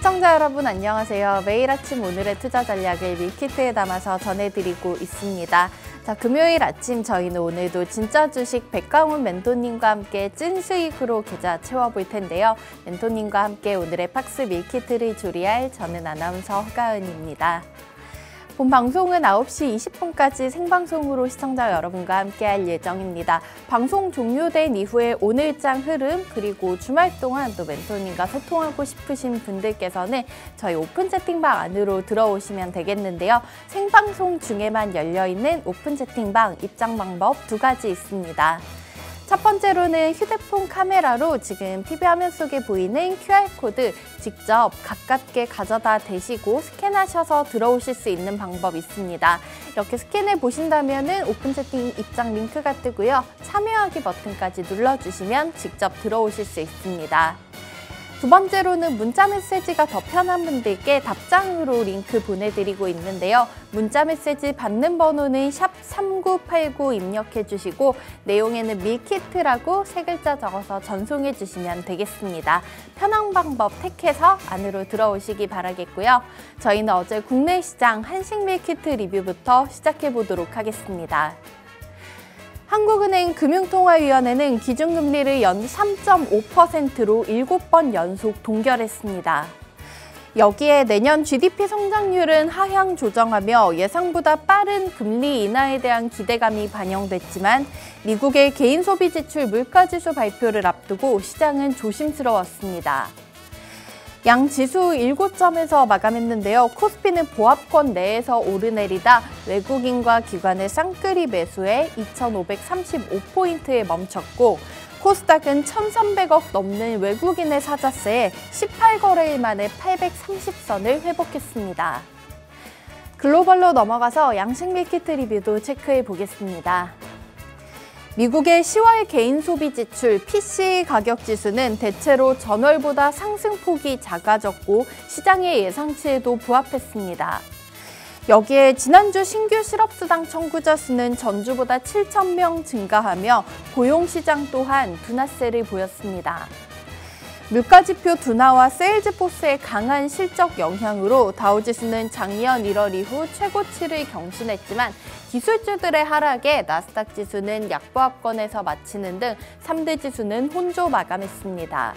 시청자 여러분 안녕하세요. 매일 아침 오늘의 투자 전략을 밀키트에 담아서 전해드리고 있습니다. 자, 금요일 아침 저희는 오늘도 진짜 주식 백강훈 멘토님과 함께 찐 수익으로 계좌 채워볼 텐데요. 멘토님과 함께 오늘의 팍스 밀키트를 조리할 저는 아나운서 허가은입니다. 본 방송은 9시 20분까지 생방송으로 시청자 여러분과 함께할 예정입니다. 방송 종료된 이후에 오늘장 흐름 그리고 주말 동안 또 멘토님과 소통하고 싶으신 분들께서는 저희 오픈 채팅방 안으로 들어오시면 되겠는데요. 생방송 중에만 열려있는 오픈 채팅방 입장 방법 2가지 있습니다. 첫 번째로는 휴대폰 카메라로 지금 TV 화면 속에 보이는 QR코드 직접 가깝게 가져다 대시고 스캔하셔서 들어오실 수 있는 방법이 있습니다. 이렇게 스캔해 보신다면 오픈 채팅 입장 링크가 뜨고요. 참여하기 버튼까지 눌러주시면 직접 들어오실 수 있습니다. 두 번째로는 문자 메시지가 더 편한 분들께 답장으로 링크 보내드리고 있는데요. 문자 메시지 받는 번호는 샵 3989 입력해 주시고 내용에는 밀키트라고 3글자 적어서 전송해 주시면 되겠습니다. 편한 방법 택해서 안으로 들어오시기 바라겠고요. 저희는 어제 국내 시장 한식 밀키트 리뷰부터 시작해 보도록 하겠습니다. 한국은행 금융통화위원회는 기준금리를 연 3.5%로 7번 연속 동결했습니다. 여기에 내년 GDP 성장률은 하향 조정하며 예상보다 빠른 금리 인하에 대한 기대감이 반영됐지만 미국의 개인 소비 지출 물가지수 발표를 앞두고 시장은 조심스러웠습니다. 양 지수 7점에서 마감했는데요. 코스피는 보합권 내에서 오르내리다 외국인과 기관의 쌍끌이 매수에 2,535포인트에 멈췄고 코스닥은 1,300억 넘는 외국인의 사자세에 18거래일 만에 830선을 회복했습니다. 글로벌로 넘어가서 양식 밀키트 리뷰도 체크해 보겠습니다. 미국의 10월 개인 소비 지출 PCE 가격 지수는 대체로 전월보다 상승폭이 작아졌고 시장의 예상치에도 부합했습니다. 여기에 지난주 신규 실업수당 청구자 수는 전주보다 7,000명 증가하며 고용시장 또한 둔화세를 보였습니다. 물가지표 둔화와 세일즈포스의 강한 실적 영향으로 다우지수는 작년 1월 이후 최고치를 경신했지만 기술주들의 하락에 나스닥 지수는 약보합권에서 마치는 등 3대 지수는 혼조 마감했습니다.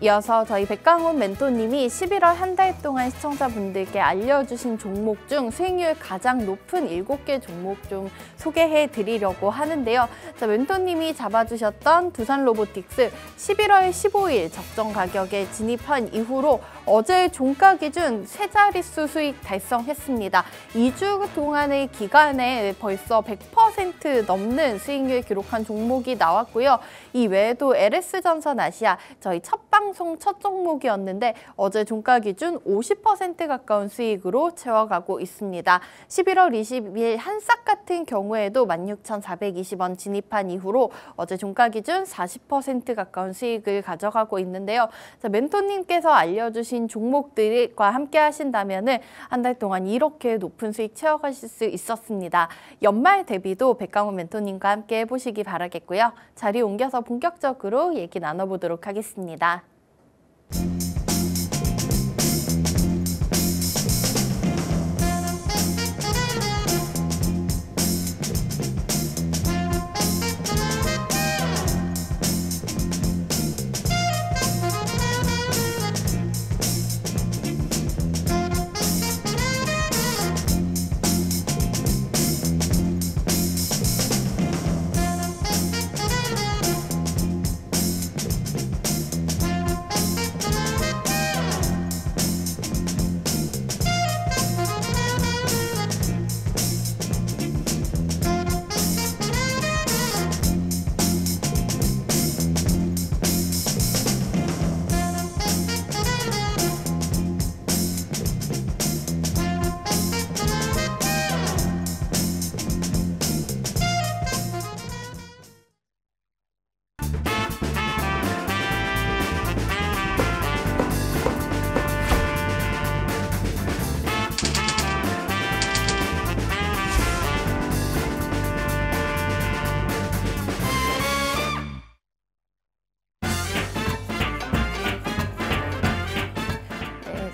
이어서 저희 백강훈 멘토님이 11월 한 달 동안 시청자분들께 알려주신 종목 중 수익률 가장 높은 7개 종목 중 소개해 드리려고 하는데요. 자, 멘토님이 잡아주셨던 두산로보틱스 11월 15일 적정 가격에 진입한 이후로 어제 종가 기준 3자릿수 수익 달성했습니다. 2주 동안의 기간에 벌써 100% 넘는 수익률 기록한 종목이 나왔고요. 이 외에도 LS전선 아시아 저희 첫 방송 첫 종목이었는데 어제 종가 기준 50% 가까운 수익으로 채워가고 있습니다. 11월 20일 한싹 같은 경우에도 16,420원 진입한 이후로 어제 종가 기준 40% 가까운 수익을 가져가고 있는데요. 자, 멘토님께서 알려주신 종목들과 함께 하신다면 한 달 동안 이렇게 높은 수익 채워가실 수 있었습니다. 연말 대비도 백강훈 멘토님과 함께 해보시기 바라겠고요. 자리 옮겨서 본격적으로 얘기 나눠보도록 하겠습니다.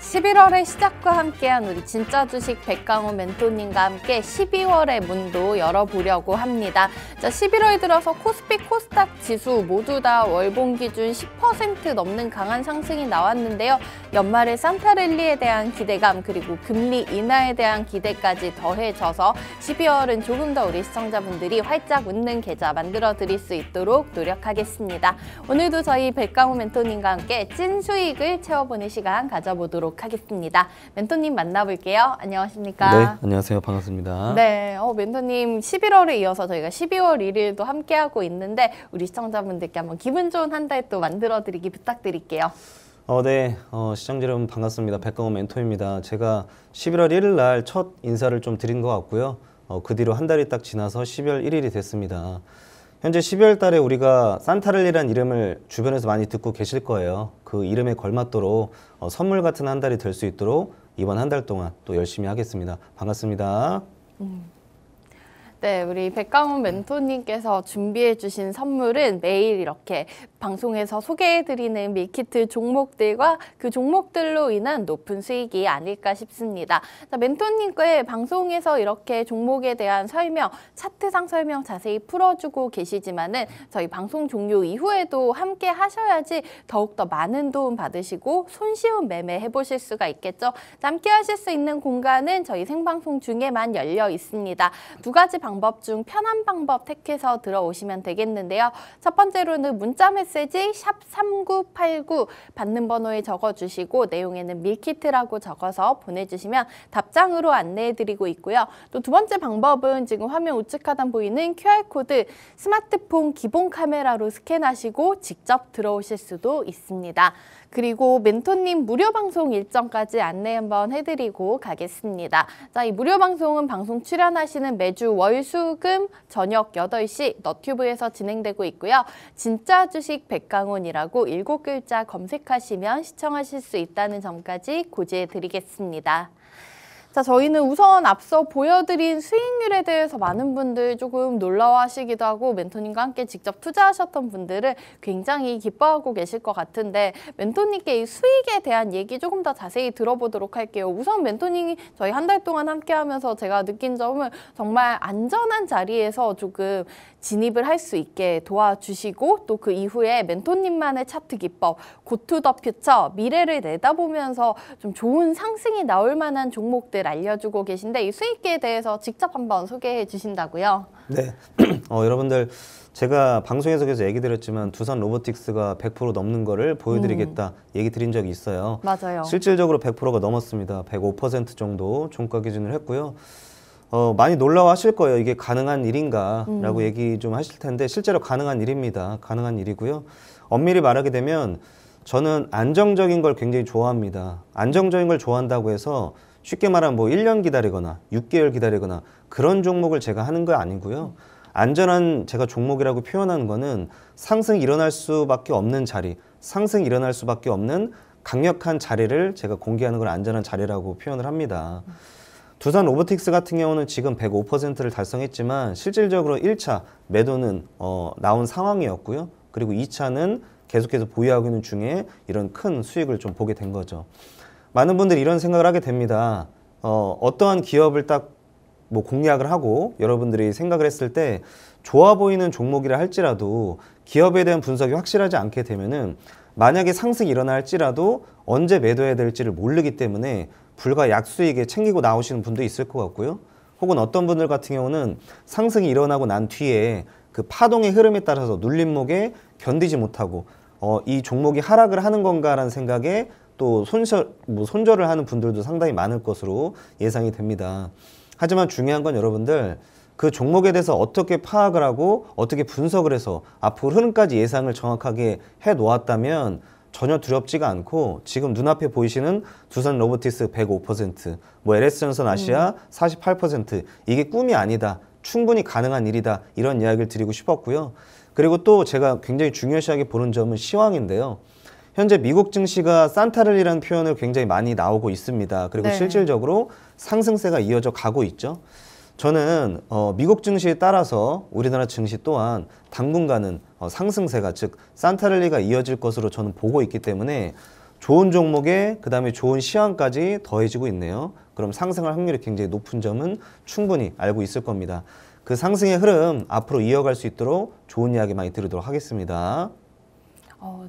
11월의 시작과 함께한 우리 진짜 주식 백강훈 멘토님과 함께 12월의 문도 열어보려고 합니다. 자, 11월 들어서 코스피, 코스닥 지수 모두 다 월봉 기준 10% 넘는 강한 상승이 나왔는데요. 연말의 산타랠리에 대한 기대감 그리고 금리 인하에 대한 기대까지 더해져서 12월은 조금 더 우리 시청자분들이 활짝 웃는 계좌 만들어 드릴 수 있도록 노력하겠습니다. 오늘도 저희 백강훈 멘토님과 함께 찐 수익을 채워보는 시간 가져보도록 하겠습니다. 멘토님 만나볼게요. 안녕하십니까? 네, 안녕하세요. 반갑습니다. 네, 멘토님 11월에 이어서 저희가 12월 1일도 함께하고 있는데 우리 시청자분들께 한번 기분 좋은 한 달 또 만들어드리기 부탁드릴게요. 네, 시청자 여러분 반갑습니다. 백강훈 멘토입니다. 제가 11월 1일 날 첫 인사를 좀 드린 것 같고요. 그 뒤로 한 달이 딱 지나서 12월 1일이 됐습니다. 현재 12월 달에 우리가 산타랠리라는 이름을 주변에서 많이 듣고 계실 거예요. 그 이름에 걸맞도록 선물 같은 한 달이 될 수 있도록 이번 한 달 동안 또 열심히 하겠습니다. 반갑습니다. 네, 우리 백강훈 멘토님께서 준비해 주신 선물은 매일 이렇게 방송에서 소개해드리는 밀키트 종목들과 그 종목들로 인한 높은 수익이 아닐까 싶습니다. 자, 멘토님께 방송에서 이렇게 종목에 대한 설명, 차트상 설명 자세히 풀어주고 계시지만은 저희 방송 종료 이후에도 함께 하셔야지 더욱더 많은 도움 받으시고 손쉬운 매매 해보실 수가 있겠죠. 함께 하실 수 있는 공간은 저희 생방송 중에만 열려 있습니다. 두 가지 방법 중 편한 방법 택해서 들어오시면 되겠는데요. 첫 번째로는 문자 메시지 샵 3989 받는 번호에 적어주시고 내용에는 밀키트라고 적어서 보내주시면 답장으로 안내해드리고 있고요. 또 두 번째 방법은 지금 화면 우측 하단 보이는 QR코드 스마트폰 기본 카메라로 스캔하시고 직접 들어오실 수도 있습니다. 그리고 멘토님 무료 방송 일정까지 안내 한번 해드리고 가겠습니다. 자, 이 무료 방송은 방송 출연하시는 매주 월, 수, 금 저녁 8시 너튜브에서 진행되고 있고요. 진짜 주식 백강훈이라고 7글자 검색하시면 시청하실 수 있다는 점까지 고지해드리겠습니다. 자, 저희는 우선 앞서 보여드린 수익률에 대해서 많은 분들 조금 놀라워하시기도 하고 멘토님과 함께 직접 투자하셨던 분들은 굉장히 기뻐하고 계실 것 같은데 멘토님께 이 수익에 대한 얘기 조금 더 자세히 들어보도록 할게요. 우선 멘토님이 저희 한 달 동안 함께하면서 제가 느낀 점은 정말 안전한 자리에서 조금 진입을 할 수 있게 도와주시고 또 그 이후에 멘토님만의 차트 기법, 고투 더 퓨처, 미래를 내다보면서 좀 좋은 상승이 나올 만한 종목들 알려주고 계신데 이 수익에 대해서 직접 한번 소개해 주신다고요? 네, 여러분들 제가 방송에서 계속 얘기 드렸지만 두산 로보틱스가 100% 넘는 거를 보여드리겠다 얘기 드린 적이 있어요. 맞아요. 실질적으로 100%가 넘었습니다. 105% 정도 종가 기준을 했고요. 많이 놀라워하실 거예요. 이게 가능한 일인가 라고 얘기 좀 하실 텐데 실제로 가능한 일입니다. 가능한 일이고요. 엄밀히 말하게 되면 저는 안정적인 걸 굉장히 좋아합니다. 안정적인 걸 좋아한다고 해서 쉽게 말하면 뭐 1년 기다리거나 6개월 기다리거나 그런 종목을 제가 하는 거 아니고요. 안전한 제가 종목이라고 표현하는 거는 상승이 일어날 수밖에 없는 자리, 상승이 일어날 수밖에 없는 강력한 자리를 제가 공개하는 걸 안전한 자리라고 표현을 합니다. 두산 로보틱스 같은 경우는 지금 105%를 달성했지만 실질적으로 1차 매도는 나온 상황이었고요. 그리고 2차는 계속해서 보유하고 있는 중에 이런 큰 수익을 좀 보게 된 거죠. 많은 분들이 이런 생각을 하게 됩니다. 어떠한 기업을 딱 뭐 공략을 하고 여러분들이 생각을 했을 때 좋아 보이는 종목이라 할지라도 기업에 대한 분석이 확실하지 않게 되면은 만약에 상승이 일어날지라도 언제 매도해야 될지를 모르기 때문에 불과 약수익에 챙기고 나오시는 분도 있을 것 같고요. 혹은 어떤 분들 같은 경우는 상승이 일어나고 난 뒤에 그 파동의 흐름에 따라서 눌림목에 견디지 못하고 이 종목이 하락을 하는 건가라는 생각에 또 손절을 하는 분들도 상당히 많을 것으로 예상이 됩니다. 하지만 중요한 건 여러분들 그 종목에 대해서 어떻게 파악을 하고 어떻게 분석을 해서 앞으로 흐름까지 예상을 정확하게 해 놓았다면 전혀 두렵지가 않고 지금 눈앞에 보이시는 두산 로보틱스 105%, 뭐 LS전선 아시아 48% 이게 꿈이 아니다. 충분히 가능한 일이다. 이런 이야기를 드리고 싶었고요. 그리고 또 제가 굉장히 중요시하게 보는 점은 시황인데요. 현재 미국 증시가 산타랠리라는 표현을 굉장히 많이 나오고 있습니다. 그리고 실질적으로 상승세가 이어져 가고 있죠. 저는 미국 증시에 따라서 우리나라 증시 또한 당분간은 상승세가 즉 산타랠리가 이어질 것으로 저는 보고 있기 때문에 좋은 종목에 그다음에 좋은 시황까지 더해지고 있네요. 그럼 상승할 확률이 굉장히 높은 점은 충분히 알고 있을 겁니다. 그 상승의 흐름 앞으로 이어갈 수 있도록 좋은 이야기 많이 드리도록 하겠습니다.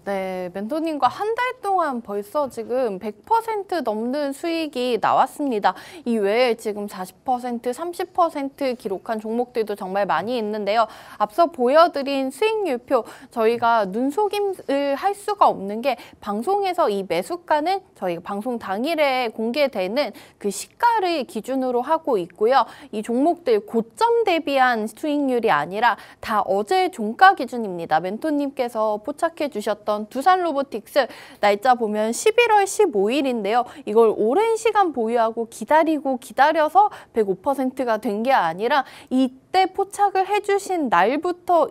네, 멘토님과 한 달 동안 벌써 지금 100% 넘는 수익이 나왔습니다. 이 외에 지금 40%, 30% 기록한 종목들도 정말 많이 있는데요. 앞서 보여드린 수익률표, 저희가 눈속임을 할 수가 없는 게 방송에서 이 매수가는 저희가 방송 당일에 공개되는 그 시가를 기준으로 하고 있고요. 이 종목들 고점 대비한 수익률이 아니라 다 어제 종가 기준입니다. 멘토님께서 포착해 주셨던 두산로보틱스 날짜 보면 11월 15일인데요. 이걸 오랜 시간 보유하고 기다려서 105%가 된 게 아니라 이때 포착을 해주신 날부터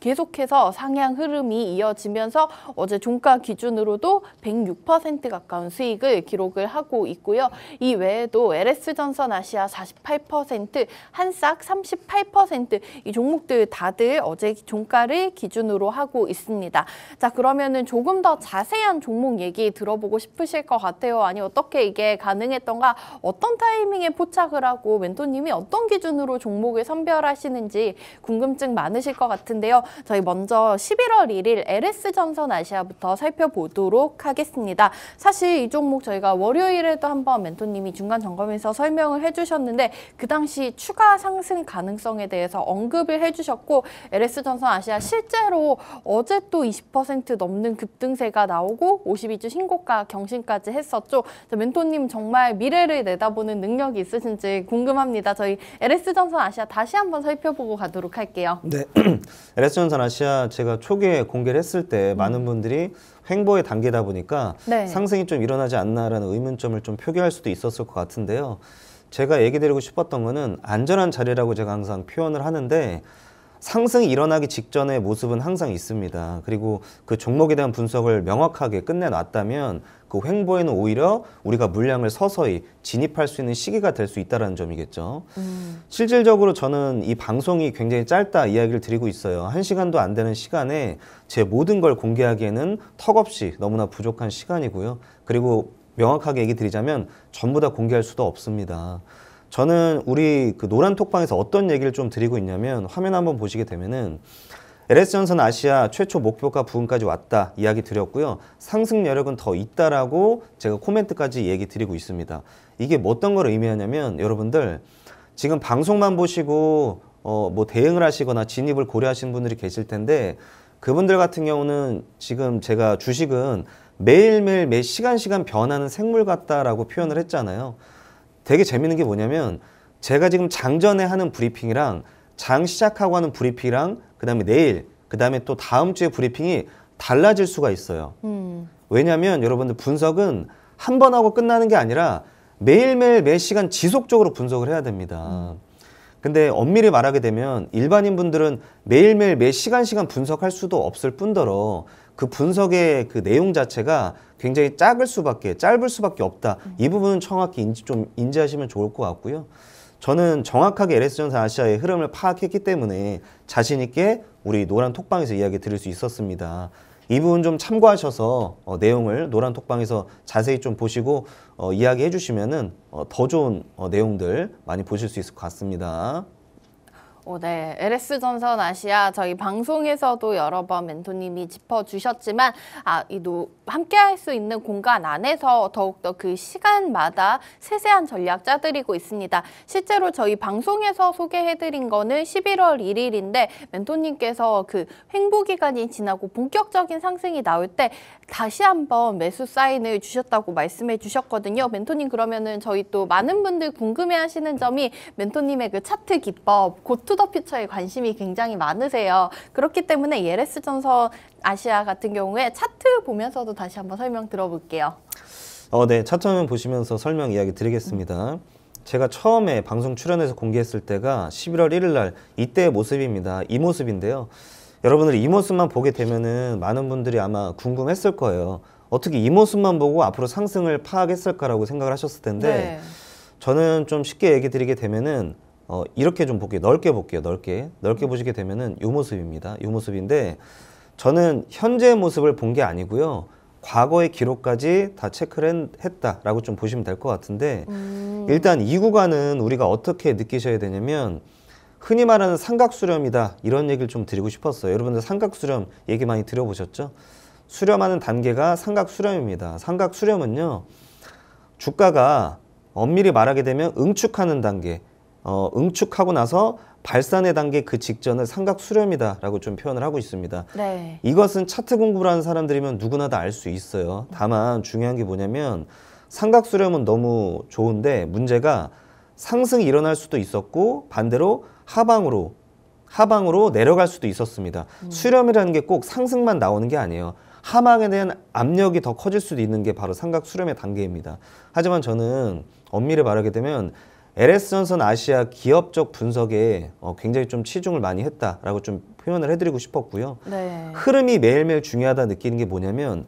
계속해서 상향 흐름이 이어지면서 어제 종가 기준으로도 106% 가까운 수익을 기록을 하고 있고요. 이 외에도 LS전선 아시아 48%, 한싹 38%, 이 종목들 다들 어제 종가를 기준으로 하고 있습니다. 자, 그러면은 조금 더 자세한 종목 얘기 들어보고 싶으실 것 같아요. 아니, 어떻게 이게 가능했던가, 어떤 타이밍에 포착을 하고 멘토님이 어떤 기준으로 종목을 선별하시는지 궁금증 많으실 것 같은데요. 저희 먼저 11월 1일 LS전선 아시아부터 살펴보도록 하겠습니다. 사실 이 종목 저희가 월요일에도 한번 멘토님이 중간 점검에서 설명을 해주셨는데 그 당시 추가 상승 가능성에 대해서 언급을 해주셨고, LS전선 아시아 실제로 어제 또 20% 넘는 급등세가 나오고 52주 신고가 경신까지 했었죠. 멘토님 정말 미래를 내다보는 능력이 있으신지 궁금합니다. 저희 LS전선 아시아 다시 한번 살펴보고 가도록 할게요. 네, LS전선 아시아 제가 초기에 공개를 했을 때 많은 분들이 횡보의 단계다 보니까 네. 상승이 좀 일어나지 않나라는 의문점을 좀 표기할 수도 있었을 것 같은데요. 제가 얘기 드리고 싶었던 거는 안전한 자리라고 제가 항상 표현을 하는데, 상승이 일어나기 직전의 모습은 항상 있습니다. 그리고 그 종목에 대한 분석을 명확하게 끝내놨다면 그 횡보에는 오히려 우리가 물량을 서서히 진입할 수 있는 시기가 될 수 있다는 점이겠죠. 실질적으로 저는 이 방송이 굉장히 짧다 이야기를 드리고 있어요. 1시간도 안 되는 시간에 제 모든 걸 공개하기에는 턱없이 너무나 부족한 시간이고요. 그리고 명확하게 얘기 드리자면 전부 다 공개할 수도 없습니다. 저는 우리 그 노란 톡방에서 어떤 얘기를 좀 드리고 있냐면, 화면 한번 보시게 되면은 LS전선 아시아 최초 목표가 부근까지 왔다 이야기 드렸고요. 상승 여력은 더 있다라고 제가 코멘트까지 얘기 드리고 있습니다. 이게 뭐 어떤 걸 의미하냐면, 여러분들 지금 방송만 보시고 뭐 대응을 하시거나 진입을 고려하시는 분들이 계실 텐데, 그분들 같은 경우는 지금 제가 주식은 매일매일 매 시간 변하는 생물 같다라고 표현을 했잖아요. 되게 재밌는 게 뭐냐면, 제가 지금 장전에 하는 브리핑이랑 장 시작하고 하는 브리핑이랑 그다음에 내일, 그다음에 또 다음 주에 브리핑이 달라질 수가 있어요. 왜냐하면 여러분들 분석은 한 번 하고 끝나는 게 아니라 매일매일 매 시간 지속적으로 분석을 해야 됩니다. 근데 엄밀히 말하게 되면 일반인 분들은 매일매일 매 시간 분석할 수도 없을 뿐더러 그 분석의 그 내용 자체가 굉장히 짧을 수밖에 없다. 이 부분은 정확히 좀 인지하시면 좋을 것 같고요. 저는 정확하게 LS전선 아시아의 흐름을 파악했기 때문에 자신 있게 우리 노란 톡방에서 이야기 드릴 수 있었습니다. 이 부분 좀 참고하셔서 내용을 노란 톡방에서 자세히 좀 보시고 이야기해 주시면은 더 좋은 내용들 많이 보실 수 있을 것 같습니다. 네, LS전선 아시아 저희 방송에서도 여러 번 멘토님이 짚어주셨지만 함께 할 수 있는 공간 안에서 더욱더 그 시간마다 세세한 전략 짜드리고 있습니다. 실제로 저희 방송에서 소개해드린 거는 11월 1일인데 멘토님께서 그 횡보 기간이 지나고 본격적인 상승이 나올 때 다시 한번 매수 사인을 주셨다고 말씀해 주셨거든요. 멘토님, 그러면은 저희 또 많은 분들 궁금해하시는 점이 멘토님의 그 차트 기법, 고투더퓨처에 관심이 굉장히 많으세요. 그렇기 때문에 LS전선 아시아 같은 경우에 차트 보면서도 다시 한번 설명 들어볼게요. 네, 차트 화면 보시면서 설명 이야기 드리겠습니다. 제가 처음에 방송 출연해서 공개했을 때가 11월 1일 날 이때의 모습입니다. 이 모습인데요. 여러분들이 이 모습만 보게 되면은 많은 분들이 아마 궁금했을 거예요. 어떻게 이 모습만 보고 앞으로 상승을 파악했을까라고 생각을 하셨을 텐데, 네. 저는 좀 쉽게 얘기 드리게 되면은 이렇게 좀 볼게요. 넓게 볼게요. 넓게 보시게 되면은 이 모습입니다. 이 모습인데, 저는 현재의 모습을 본 게 아니고요. 과거의 기록까지 다 체크를 했다라고 좀 보시면 될 것 같은데 일단 이 구간은 우리가 어떻게 느끼셔야 되냐면 흔히 말하는 삼각수렴이다 이런 얘기를 좀 드리고 싶었어요. 여러분들 삼각수렴 얘기 많이 들어보셨죠? 수렴하는 단계가 삼각수렴입니다. 삼각수렴은요. 주가가 엄밀히 말하게 되면 응축하는 단계, 응축하고 나서 발산의 단계 그 직전을 삼각수렴이다라고 좀 표현을 하고 있습니다. 네. 이것은 차트 공부를 하는 사람들이면 누구나 다 알 수 있어요. 다만 중요한 게 뭐냐면 삼각수렴은 너무 좋은데 문제가 상승이 일어날 수도 있었고 반대로 하방으로 내려갈 수도 있었습니다. 수렴이라는 게 꼭 상승만 나오는 게 아니에요. 하방에 대한 압력이 더 커질 수도 있는 게 바로 삼각수렴의 단계입니다. 하지만 저는 엄밀히 말하게 되면 LS전선 아시아 기업적 분석에 굉장히 좀 치중을 많이 했다라고 좀 표현을 해드리고 싶었고요. 네. 흐름이 매일매일 중요하다 느끼는 게 뭐냐면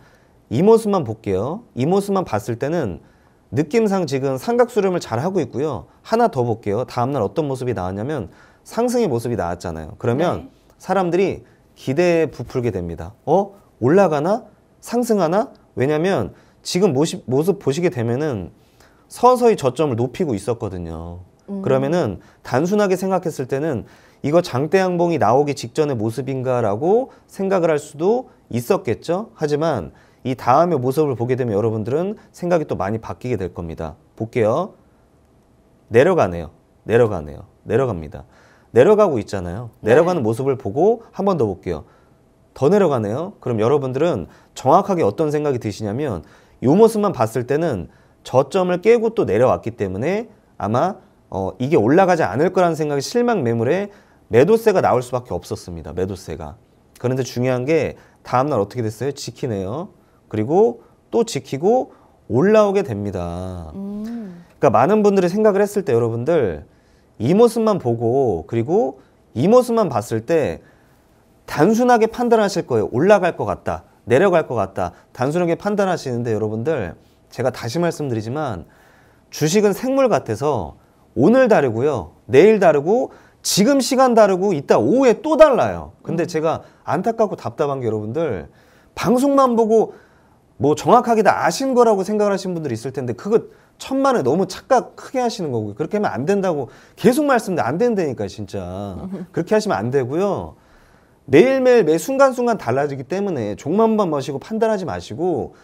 이 모습만 볼게요. 이 모습만 봤을 때는 느낌상 지금 삼각수렴을 잘 하고 있고요. 하나 더 볼게요. 다음날 어떤 모습이 나왔냐면 상승의 모습이 나왔잖아요. 그러면 네. 사람들이 기대에 부풀게 됩니다. 올라가나? 상승하나? 왜냐면 지금 모습 보시게 되면은 서서히 저점을 높이고 있었거든요. 그러면은 단순하게 생각했을 때는 이거 장대 양봉이 나오기 직전의 모습인가라고 생각을 할 수도 있었겠죠. 하지만 이 다음의 모습을 보게 되면 여러분들은 생각이 또 많이 바뀌게 될 겁니다. 볼게요. 내려갑니다. 내려가고 있잖아요. 내려가는 모습을 보고 한 번 더 볼게요. 더 내려가네요. 그럼 여러분들은 정확하게 어떤 생각이 드시냐면 이 모습만 봤을 때는 저점을 깨고 또 내려왔기 때문에 아마 이게 올라가지 않을 거라는 생각이 실망 매물에 매도세가 나올 수밖에 없었습니다. 매도세가. 그런데 중요한 게 다음날 어떻게 됐어요? 지키네요. 그리고 또 지키고 올라오게 됩니다. 그러니까 많은 분들이 생각을 했을 때 여러분들 이 모습만 보고 그리고 이 모습만 봤을 때 단순하게 판단하실 거예요. 올라갈 것 같다. 내려갈 것 같다. 단순하게 판단하시는데 여러분들 제가 다시 말씀드리지만 주식은 생물 같아서 오늘 다르고요. 내일 다르고 지금 시간 다르고 이따 오후에 또 달라요. 근데 제가 안타깝고 답답한 게 여러분들 방송만 보고 뭐 정확하게 다 아신 거라고 생각을 하시는 분들이 있을 텐데 그거 천만에 너무 착각 크게 하시는 거고요. 그렇게 하면 안 된다고 계속 말씀드려 안 된다니까요. 진짜. 그렇게 하시면 안 되고요. 매일매일 매 순간순간 달라지기 때문에 종만만 마시고 판단하지 마시고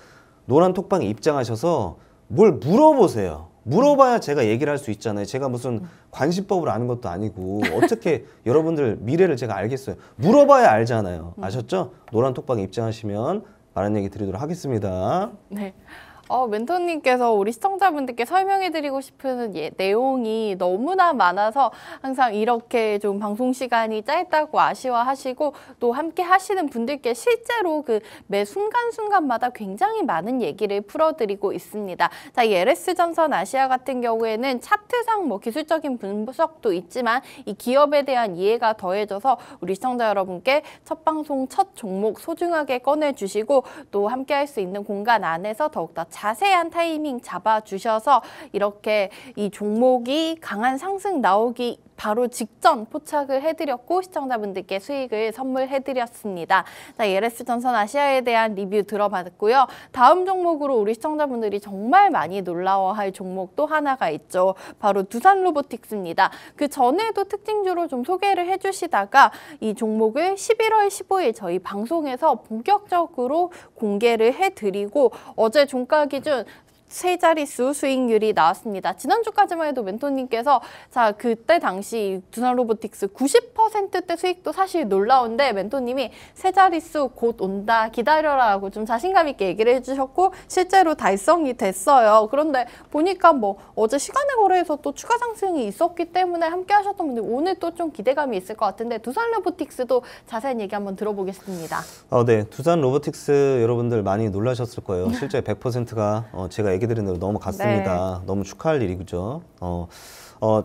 노란 톡방에 입장하셔서 뭘 물어보세요. 물어봐야 제가 얘기를 할 수 있잖아요. 제가 무슨 관시법을 아는 것도 아니고 어떻게 여러분들 미래를 제가 알겠어요. 물어봐야 알잖아요. 아셨죠? 노란 톡방에 입장하시면 많은 얘기 드리도록 하겠습니다. 네. 멘토님께서 우리 시청자분들께 설명해드리고 싶은 내용이 너무나 많아서 항상 이렇게 좀 방송 시간이 짧다고 아쉬워하시고 또 함께 하시는 분들께 실제로 그 매 순간순간마다 굉장히 많은 얘기를 풀어드리고 있습니다. 자, 이 LS전선 아시아 같은 경우에는 차트상 뭐 기술적인 분석도 있지만 이 기업에 대한 이해가 더해져서 우리 시청자 여러분께 첫 방송 첫 종목 소중하게 꺼내주시고 또 함께 할 수 있는 공간 안에서 더욱더 자세한 타이밍 잡아주셔서 이렇게 이 종목이 강한 상승 나오기 바로 직전 포착을 해드렸고 시청자분들께 수익을 선물해드렸습니다. 자, LS전선 아시아에 대한 리뷰 들어봤고요. 다음 종목으로 우리 시청자분들이 정말 많이 놀라워할 종목 또 하나가 있죠. 바로 두산로보틱스입니다. 그 전에도 특징주로 좀 소개를 해주시다가 이 종목을 11월 15일 저희 방송에서 본격적으로 공개를 해드리고 어제 종가 기준 세 자릿수 수익률이 나왔습니다. 지난주까지만 해도 멘토님께서 자 그때 당시 두산로보틱스 90%대 수익도 사실 놀라운데 멘토님이 세 자릿수 곧 온다 기다려라고 좀 자신감 있게 얘기를 해주셨고 실제로 달성이 됐어요. 그런데 보니까 뭐 어제 시간의 거래에서 또 추가 상승이 있었기 때문에 함께 하셨던 분들 오늘 또 좀 기대감이 있을 것 같은데 두산로보틱스도 자세한 얘기 한번 들어보겠습니다. 네, 두산로보틱스 여러분들 많이 놀라셨을 거예요. 실제 100%가 제가 얘기 드린 대로 넘어갔습니다. 네. 너무 축하할 일이죠.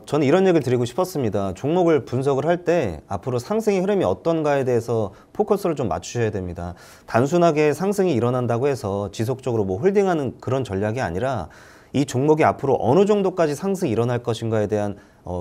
저는 이런 얘기를 드리고 싶었습니다. 종목을 분석을 할 때 앞으로 상승의 흐름이 어떤가에 대해서 포커스를 좀 맞추셔야 됩니다. 단순하게 상승이 일어난다고 해서 지속적으로 뭐 홀딩하는 그런 전략이 아니라 이 종목이 앞으로 어느 정도까지 상승이 일어날 것인가에 대한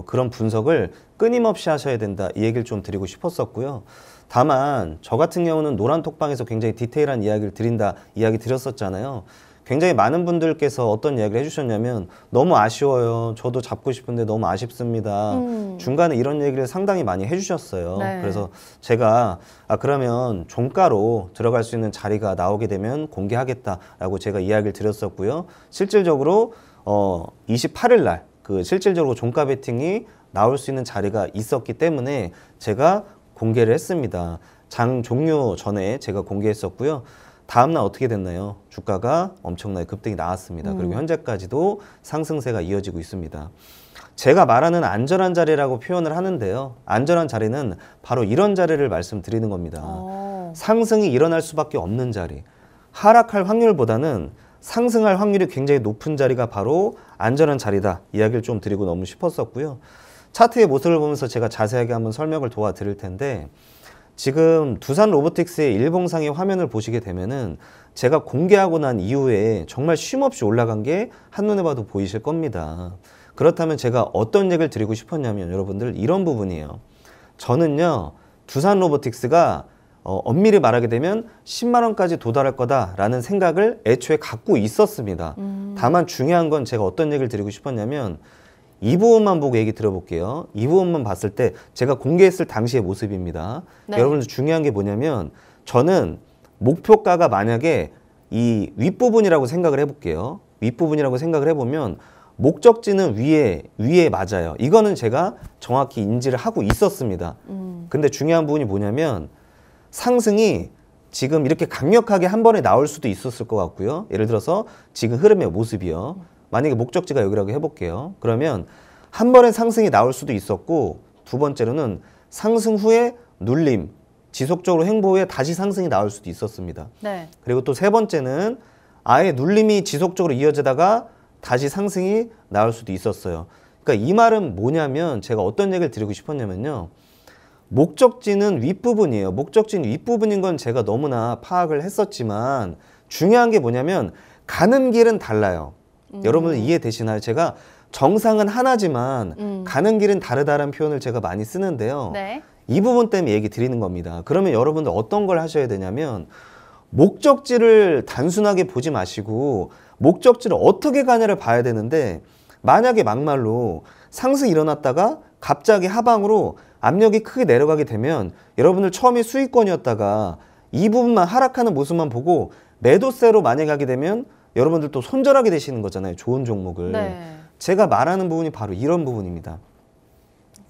그런 분석을 끊임없이 하셔야 된다. 이 얘기를 좀 드리고 싶었었고요. 다만 저 같은 경우는 노란톡방에서 굉장히 디테일한 이야기를 드린다 이야기 드렸었잖아요. 굉장히 많은 분들께서 어떤 이야기를 해주셨냐면 너무 아쉬워요. 저도 잡고 싶은데 너무 아쉽습니다. 중간에 이런 얘기를 상당히 많이 해주셨어요. 네. 그래서 제가 그러면 종가로 들어갈 수 있는 자리가 나오게 되면 공개하겠다라고 제가 이야기를 드렸었고요. 실질적으로 28일 날 그 실질적으로 종가 베팅이 나올 수 있는 자리가 있었기 때문에 제가 공개를 했습니다. 장 종료 전에 제가 공개했었고요. 다음날 어떻게 됐나요? 주가가 엄청나게 급등이 나왔습니다. 그리고 현재까지도 상승세가 이어지고 있습니다. 제가 말하는 안전한 자리라고 표현을 하는데요. 안전한 자리는 바로 이런 자리를 말씀드리는 겁니다. 상승이 일어날 수밖에 없는 자리. 하락할 확률보다는 상승할 확률이 굉장히 높은 자리가 바로 안전한 자리다. 이야기를 좀 드리고 너무 싶었었고요. 차트의 모습을 보면서 제가 자세하게 한번 설명을 도와드릴 텐데 지금 두산 로보틱스의 일봉상의 화면을 보시게 되면은 제가 공개하고 난 이후에 정말 쉼없이 올라간 게 한눈에 봐도 보이실 겁니다. 그렇다면 제가 어떤 얘기를 드리고 싶었냐면 여러분들 이런 부분이에요. 저는요 두산 로보틱스가 엄밀히 말하게 되면 10만 원까지 도달할 거다라는 생각을 애초에 갖고 있었습니다. 다만 중요한 건 제가 어떤 얘기를 드리고 싶었냐면 이 부분만 보고 얘기 들어볼게요. 이 부분만 봤을 때 제가 공개했을 당시의 모습입니다. 네. 여러분들 중요한 게 뭐냐면 저는 목표가가 만약에 이 윗부분이라고 생각을 해볼게요. 윗부분이라고 생각을 해보면 목적지는 위에 맞아요. 이거는 제가 정확히 인지를 하고 있었습니다. 근데 중요한 부분이 뭐냐면 상승이 지금 이렇게 강력하게 한 번에 나올 수도 있었을 것 같고요. 예를 들어서 지금 흐름의 모습이요. 만약에 목적지가 여기라고 해볼게요. 그러면 한 번에 상승이 나올 수도 있었고 두 번째로는 상승 후에 눌림, 지속적으로 횡보 후에 다시 상승이 나올 수도 있었습니다. 네. 그리고 또 세 번째는 아예 눌림이 지속적으로 이어지다가 다시 상승이 나올 수도 있었어요. 그러니까 이 말은 뭐냐면 제가 어떤 얘기를 드리고 싶었냐면요. 목적지는 윗부분이에요. 목적지는 윗부분인 건 제가 너무나 파악을 했었지만 중요한 게 뭐냐면 가는 길은 달라요. 여러분들 이해되시나요? 제가 정상은 하나지만 가는 길은 다르다는 표현을 제가 많이 쓰는데요. 네. 이 부분 때문에 얘기 드리는 겁니다. 그러면 여러분들 어떤 걸 하셔야 되냐면 목적지를 단순하게 보지 마시고 목적지를 어떻게 가냐를 봐야 되는데 만약에 막말로 상승이 일어났다가 갑자기 하방으로 압력이 크게 내려가게 되면 여러분들 처음에 수익권이었다가 이 부분만 하락하는 모습만 보고 매도세로 만약에 하게 되면 여러분들 또 손절하게 되시는 거잖아요. 좋은 종목을. 네. 제가 말하는 부분이 바로 이런 부분입니다.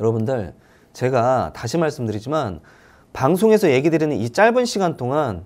여러분들 제가 다시 말씀드리지만 방송에서 얘기 드리는 이 짧은 시간 동안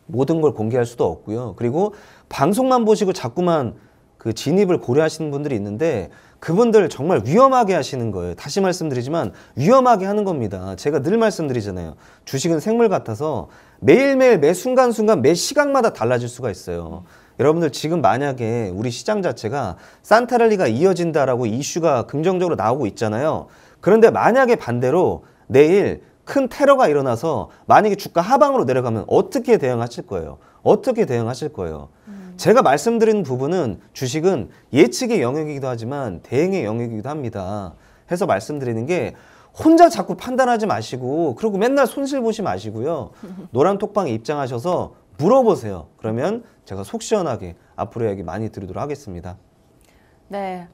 모든 걸 공개할 수도 없고요. 그리고 방송만 보시고 자꾸만 그 진입을 고려하시는 분들이 있는데 그분들 정말 위험하게 하시는 거예요. 다시 말씀드리지만 위험하게 하는 겁니다. 제가 늘 말씀드리잖아요. 주식은 생물 같아서 매일매일 매 순간순간 매 시각마다 달라질 수가 있어요. 여러분들 지금 만약에 우리 시장 자체가 산타랠리가 이어진다라고 이슈가 긍정적으로 나오고 있잖아요. 그런데 만약에 반대로 내일 큰 테러가 일어나서 만약에 주가 하방으로 내려가면 어떻게 대응하실 거예요? 어떻게 대응하실 거예요? 제가 말씀드리는 부분은 주식은 예측의 영역이기도 하지만 대응의 영역이기도 합니다. 해서 말씀드리는 게 혼자 자꾸 판단하지 마시고 그리고 맨날 손실 보지 마시고요. 노란톡방에 입장하셔서 물어보세요. 그러면 제가 속 시원하게 앞으로 이야기 많이 드리도록 하겠습니다. 네.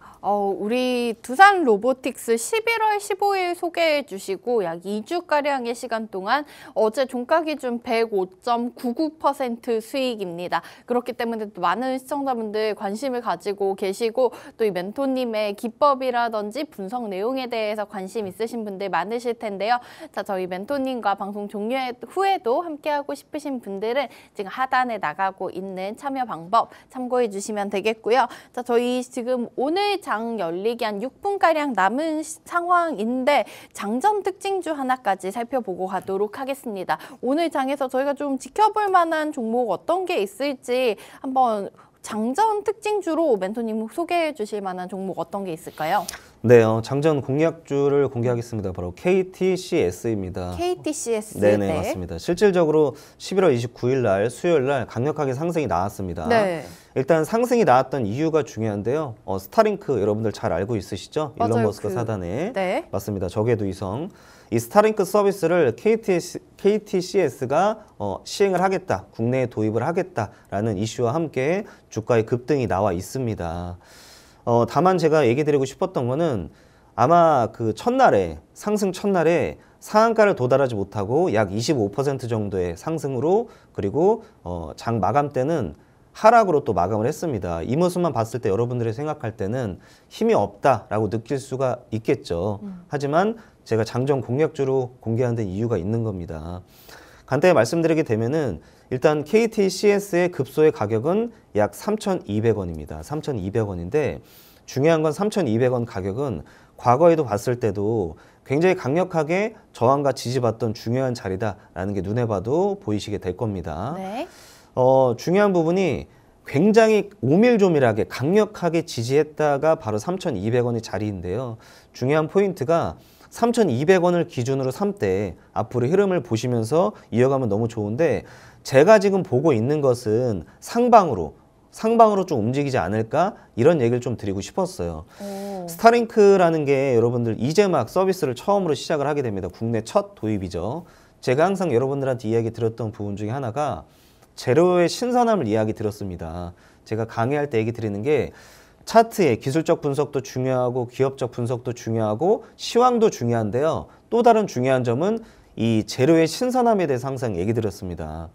우리 두산 로보틱스 11월 15일 소개해 주시고 약 2주가량의 시간 동안 어제 종가 기준 105.99% 수익입니다. 그렇기 때문에 또 많은 시청자분들 관심을 가지고 계시고 또 이 멘토님의 기법이라든지 분석 내용에 대해서 관심 있으신 분들 많으실 텐데요. 자, 저희 멘토님과 방송 종료 후에도 함께하고 싶으신 분들은 지금 하단에 나가고 있는 참여 방법 참고해 주시면 되겠고요. 자, 저희 지금 오늘 장 열리기 한 6분가량 남은 상황인데 장전 특징주 하나까지 살펴보고 가도록 하겠습니다. 오늘 장에서 저희가 좀 지켜볼 만한 종목 어떤 게 있을지 한번 장전 특징주로 멘토님 소개해 주실 만한 종목 어떤 게 있을까요? 네, 장전 공략주를 공개하겠습니다. 바로 KTCS입니다. KTCS. 네네, 네. 맞습니다. 실질적으로 11월 29일 날 수요일 날 강력하게 상승이 나왔습니다. 네. 일단 상승이 나왔던 이유가 중요한데요. 스타링크 여러분들 잘 알고 있으시죠? 맞아요. 일론 머스크 사단에. 네. 맞습니다. 적외도 위성. 이 스타링크 서비스를 KTCS가 시행을 하겠다, 국내에 도입을 하겠다라는 이슈와 함께 주가의 급등이 나와 있습니다. 다만 제가 얘기 드리고 싶었던 거는 아마 그 첫날에, 상승 첫날에 상한가를 도달하지 못하고 약 25% 정도의 상승으로, 그리고 장 마감 때는 하락으로 또 마감을 했습니다. 이 모습만 봤을 때 여러분들이 생각할 때는 힘이 없다라고 느낄 수가 있겠죠. 하지만 제가 장전 공략주로 공개하는 데 이유가 있는 겁니다. 간단히 말씀드리게 되면은 일단 KTCS의 급소의 가격은 약 3,200원입니다. 3,200원인데 중요한 건 3,200원 가격은 과거에도 봤을 때도 굉장히 강력하게 저항과 지지받던 중요한 자리다라는 게 눈에 봐도 보이시게 될 겁니다. 네. 중요한 부분이 굉장히 오밀조밀하게 강력하게 지지했다가 바로 3,200원의 자리인데요. 중요한 포인트가 3,200원을 기준으로 삼때 앞으로 흐름을 보시면서 이어가면 너무 좋은데, 제가 지금 보고 있는 것은 상방으로 좀 움직이지 않을까, 이런 얘기를 좀 드리고 싶었어요. 스타링크라는 게 여러분들 이제 막 서비스를 처음으로 시작을 하게 됩니다. 국내 첫 도입이죠. 제가 항상 여러분들한테 이야기 드렸던 부분 중에 하나가 제로의 신선함을 이야기 드렸습니다. 제가 강의할 때 얘기 드리는 게 차트의 기술적 분석도 중요하고 기업적 분석도 중요하고 시황도 중요한데요. 또 다른 중요한 점은 이 제로의 신선함에 대해서 항상 얘기 드렸습니다.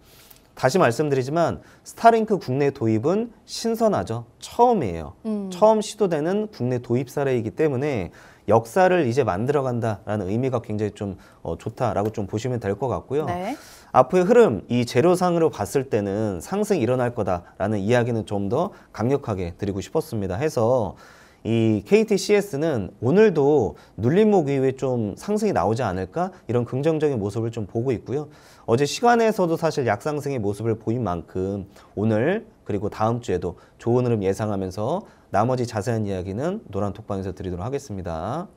다시 말씀드리지만 스타링크 국내 도입은 신선하죠. 처음이에요. 처음 시도되는 국내 도입 사례이기 때문에 역사를 이제 만들어간다라는 의미가 굉장히 좀 좋다라고 좀 보시면 될 것 같고요. 네. 앞으로의 흐름, 이 재료상으로 봤을 때는 상승이 일어날 거다라는 이야기는 좀 더 강력하게 드리고 싶었습니다. 해서 이 KTCS는 오늘도 눌림목 이후에 좀 상승이 나오지 않을까, 이런 긍정적인 모습을 좀 보고 있고요. 어제 시간에서도 사실 약상승의 모습을 보인 만큼 오늘 그리고 다음 주에도 좋은 흐름 예상하면서 나머지 자세한 이야기는 노란톡방에서 드리도록 하겠습니다.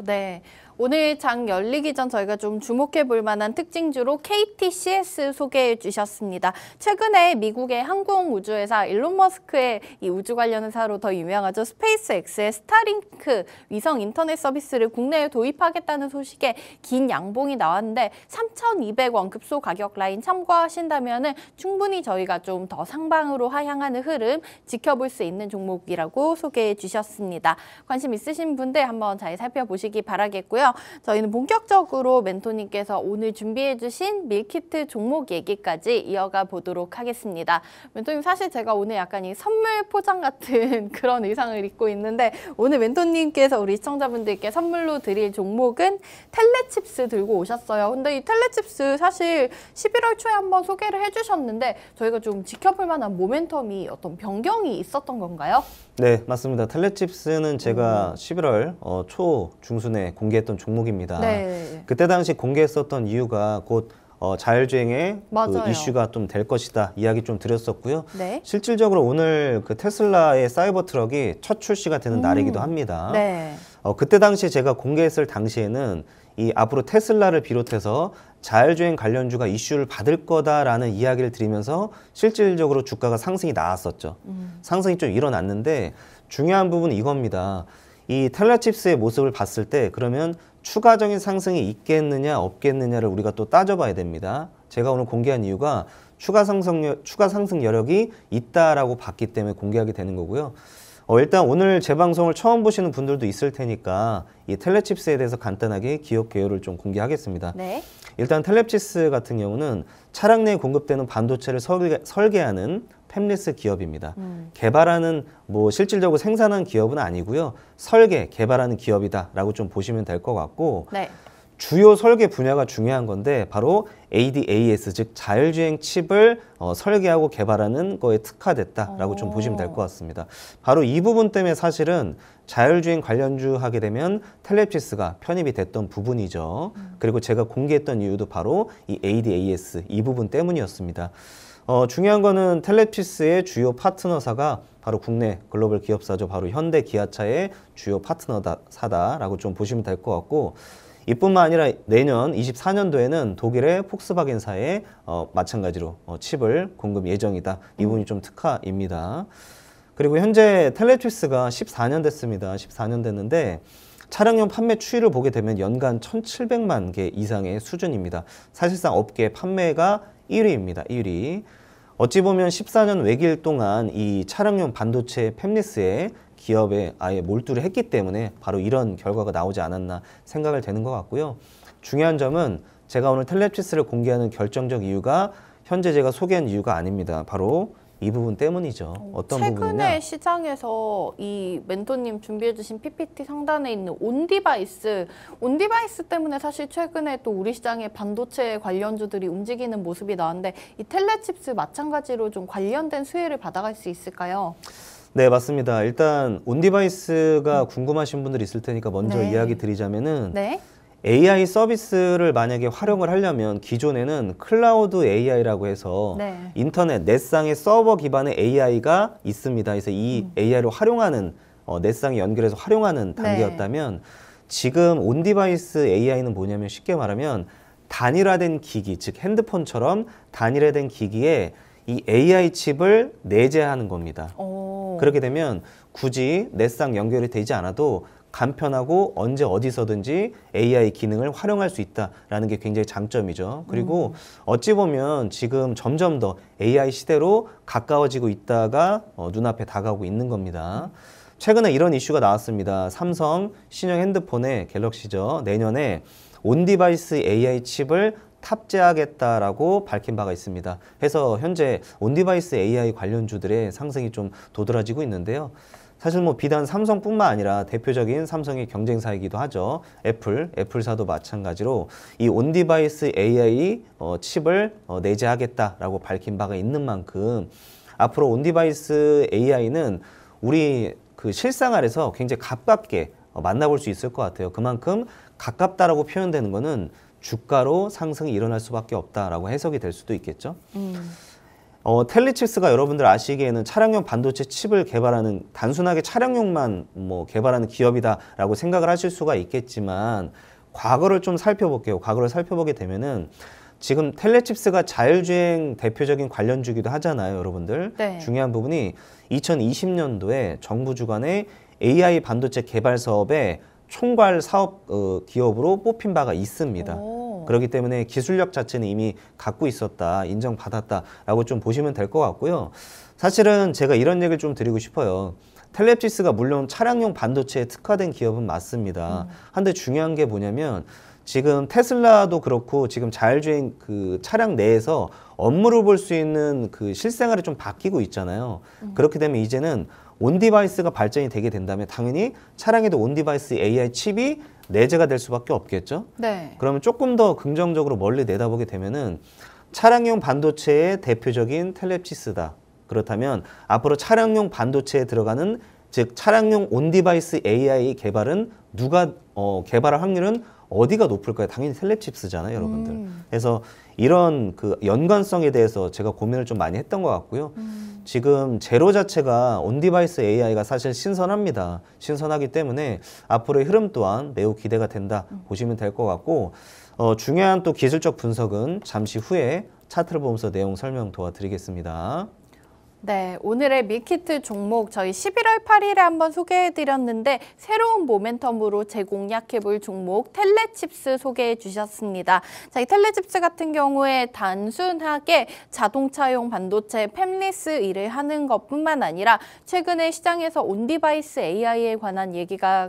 네. 오늘 장 열리기 전 저희가 좀 주목해 볼 만한 특징주로 KTCS 소개해 주셨습니다. 최근에 미국의 항공우주회사 일론 머스크의 이 우주 관련 회사로 더 유명하죠. 스페이스X의 스타링크 위성 인터넷 서비스를 국내에 도입하겠다는 소식에 긴 양봉이 나왔는데 3,200원 급소 가격 라인 참고하신다면 충분히 저희가 좀 더 상방으로 하향하는 흐름 지켜볼 수 있는 종목이라고 소개해 주셨습니다. 관심 있으신 분들 한번 잘 살펴보시기 바라겠고요. 저희는 본격적으로 멘토님께서 오늘 준비해주신 밀키트 종목 얘기까지 이어가 보도록 하겠습니다. 멘토님, 사실 제가 오늘 약간 이 선물 포장 같은 그런 의상을 입고 있는데, 오늘 멘토님께서 우리 시청자분들께 선물로 드릴 종목은 텔레칩스 들고 오셨어요. 근데 이 텔레칩스 사실 11월 초에 한번 소개를 해주셨는데 저희가 좀 지켜볼 만한 모멘텀이 어떤 변경이 있었던 건가요? 네, 맞습니다. 텔레칩스는 제가 11월 초 중순에 공개했던 종목입니다. 네. 그때 당시 공개했었던 이유가 곧 자율주행의 그 이슈가 좀 될 것이다 이야기 좀 드렸었고요. 네. 실질적으로 오늘 그 테슬라의 사이버 트럭이 첫 출시가 되는 날이기도 합니다. 네. 그때 당시 제가 공개했을 당시에는 이 앞으로 테슬라를 비롯해서 자율주행 관련주가 이슈를 받을 거다라는 이야기를 드리면서 실질적으로 주가가 상승이 나왔었죠. 상승이 좀 일어났는데 중요한 부분은 이겁니다. 이 텔레칩스의 모습을 봤을 때 그러면 추가적인 상승이 있겠느냐 없겠느냐를 우리가 또 따져봐야 됩니다. 제가 오늘 공개한 이유가 추가 상승 여력이 있다라고 봤기 때문에 공개하게 되는 거고요. 일단 오늘 제 방송을 처음 보시는 분들도 있을 테니까 이 텔레칩스에 대해서 간단하게 기업 개요를 좀 공개하겠습니다. 네. 일단 텔레칩스 같은 경우는 차량 내에 공급되는 반도체를 설계하는 팹리스 기업입니다. 개발하는 실질적으로 생산하는 기업은 아니고요. 설계, 개발하는 기업이다라고 좀 보시면 될 것 같고, 네. 주요 설계 분야가 중요한 건데 바로 ADAS, 즉 자율주행 칩을 설계하고 개발하는 거에 특화됐다라고 좀 보시면 될 것 같습니다. 바로 이 부분 때문에 사실은 자율주행 관련주 하게 되면 텔레칩스가 편입이 됐던 부분이죠. 그리고 제가 공개했던 이유도 바로 이 ADAS 이 부분 때문이었습니다. 중요한 거는 텔레피스의 주요 파트너사가 바로 국내 글로벌 기업사죠. 바로 현대 기아차의 주요 파트너사다라고 좀 보시면 될 것 같고, 이뿐만 아니라 내년 24년도에는 독일의 폭스바겐사에 마찬가지로 칩을 공급 예정이다. 이 부분이 좀 특화입니다. 그리고 현재 텔레피스가 14년 됐습니다. 14년 됐는데 차량용 판매 추이를 보게 되면 연간 1,700만 개 이상의 수준입니다. 사실상 업계 판매가 1위입니다. 1위. 어찌 보면 14년 외길 동안 이 차량용 반도체 팹리스에 기업에 아예 몰두를 했기 때문에 바로 이런 결과가 나오지 않았나 생각을 되는 것 같고요. 중요한 점은 제가 오늘 텔레피스를 공개하는 결정적 이유가 현재 제가 소개한 이유가 아닙니다. 바로 이 부분 때문이죠. 어떤 최근에 부분이냐? 시장에서 이 멘토님 준비해주신 PPT 상단에 있는 온디바이스 때문에 사실 최근에 또 우리 시장의 반도체 관련주들이 움직이는 모습이 나왔는데 이 텔레칩스 마찬가지로 좀 관련된 수혜를 받아갈 수 있을까요? 네, 맞습니다. 일단 온디바이스가 궁금하신 분들이 있을 테니까 먼저 네. 이야기 드리자면은 네. AI 서비스를 만약에 활용을 하려면 기존에는 클라우드 AI라고 해서 네. 인터넷 넷상의 서버 기반의 AI가 있습니다. 그래서 이 AI를 활용하는 넷상에 연결해서 활용하는 단계였다면 지금 온디바이스 AI는 뭐냐면 쉽게 말하면 단일화된 기기, 즉 핸드폰처럼 단일화된 기기에 이 AI 칩을 내재하는 겁니다. 그렇게 되면 굳이 넷상 연결이 되지 않아도 간편하고 언제 어디서든지 AI 기능을 활용할 수 있다라는 게 굉장히 장점이죠. 그리고 어찌 보면 지금 점점 더 AI 시대로 가까워지고 있다가 눈앞에 다가오고 있는 겁니다. 최근에 이런 이슈가 나왔습니다. 삼성 신형 핸드폰의 갤럭시죠. 내년에 온디바이스 AI 칩을 탑재하겠다라고 밝힌 바가 있습니다. 해서 현재 온디바이스 AI 관련주들의 상승이 좀 도드라지고 있는데요. 사실 뭐 비단 삼성뿐만 아니라 대표적인 삼성의 경쟁사이기도 하죠. 애플사도 마찬가지로 이 온디바이스 AI 칩을 내재하겠다라고 밝힌 바가 있는 만큼 앞으로 온디바이스 AI는 우리 그 실생활에서 굉장히 가깝게 만나볼 수 있을 것 같아요. 그만큼 가깝다라고 표현되는 거는 주가로 상승이 일어날 수밖에 없다라고 해석이 될 수도 있겠죠. 텔레칩스가 여러분들 아시기에는 차량용 반도체 칩을 개발하는 단순하게 차량용만 개발하는 기업이다라고 생각을 하실 수가 있겠지만 과거를 좀 살펴볼게요. 과거를 살펴보게 되면은 지금 텔레칩스가 자율주행 대표적인 관련주기도 하잖아요, 여러분들. 네. 중요한 부분이 2020년도에 정부 주관의 AI 반도체 개발 사업에 총괄 사업 기업으로 뽑힌 바가 있습니다. 그렇기 때문에 기술력 자체는 이미 갖고 있었다, 인정받았다라고 좀 보시면 될 것 같고요. 사실은 제가 이런 얘기를 좀 드리고 싶어요. 텔레칩스가 물론 차량용 반도체에 특화된 기업은 맞습니다. 한데 중요한 게 뭐냐면 지금 테슬라도 그렇고 지금 자율주행 그 차량 내에서 업무를 볼 수 있는 그 실생활이 좀 바뀌고 있잖아요. 그렇게 되면 이제는 온디바이스가 발전이 되게 된다면 당연히 차량에도 온디바이스 AI 칩이 내재가 될 수밖에 없겠죠. 네. 그러면 조금 더 긍정적으로 멀리 내다보게 되면은 차량용 반도체의 대표적인 텔레칩스다. 그렇다면 앞으로 차량용 반도체에 들어가는 즉 차량용 온디바이스 AI 개발은 누가 개발할 확률은 어디가 높을까요? 당연히 텔레칩스잖아요, 여러분들. 그래서 이런 그 연관성에 대해서 제가 고민을 좀 많이 했던 것 같고요. 지금 제로 자체가 온디바이스 AI가 사실 신선합니다. 신선하기 때문에 앞으로의 흐름 또한 매우 기대가 된다 보시면 될 것 같고 중요한 또 기술적 분석은 잠시 후에 차트를 보면서 내용 설명 도와드리겠습니다. 네, 오늘의 밀키트 종목 저희 11월 8일에 한번 소개해드렸는데 새로운 모멘텀으로 재공략해볼 종목 텔레칩스 소개해 주셨습니다. 자, 이 텔레칩스 같은 경우에 단순하게 자동차용 반도체 팹리스 일을 하는 것뿐만 아니라 최근에 시장에서 온디바이스 AI에 관한 얘기가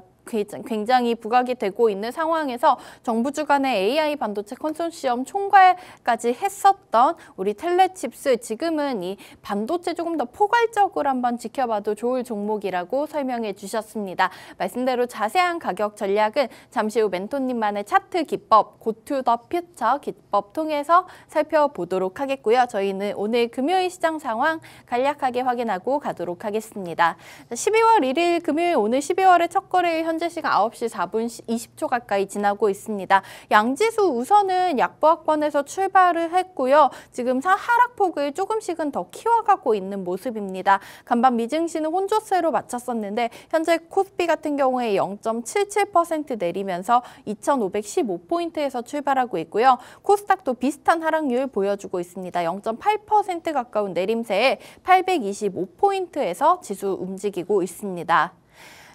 굉장히 부각이 되고 있는 상황에서 정부 주관의 AI 반도체 컨소시엄 총괄까지 했었던 우리 텔레칩스 지금은 이 반도체 조금 더 포괄적으로 한번 지켜봐도 좋을 종목이라고 설명해 주셨습니다. 말씀대로 자세한 가격 전략은 잠시 후 멘토님만의 차트 기법 고투 더 퓨처 기법 통해서 살펴보도록 하겠고요. 저희는 오늘 금요일 시장 상황 간략하게 확인하고 가도록 하겠습니다. 12월 1일 금요일 오늘 12월의 첫 거래일 현재 시간 9시 4분 20초 가까이 지나고 있습니다. 양지수 우선은 약보합권에서 출발을 했고요. 지금 하락폭을 조금씩은 더 키워가고 있는 모습입니다. 간밤 미증시는 혼조세로 마쳤었는데 현재 코스피 같은 경우에 0.77% 내리면서 2,515포인트에서 출발하고 있고요. 코스닥도 비슷한 하락률 보여주고 있습니다. 0.8% 가까운 내림세에 825포인트에서 지수 움직이고 있습니다.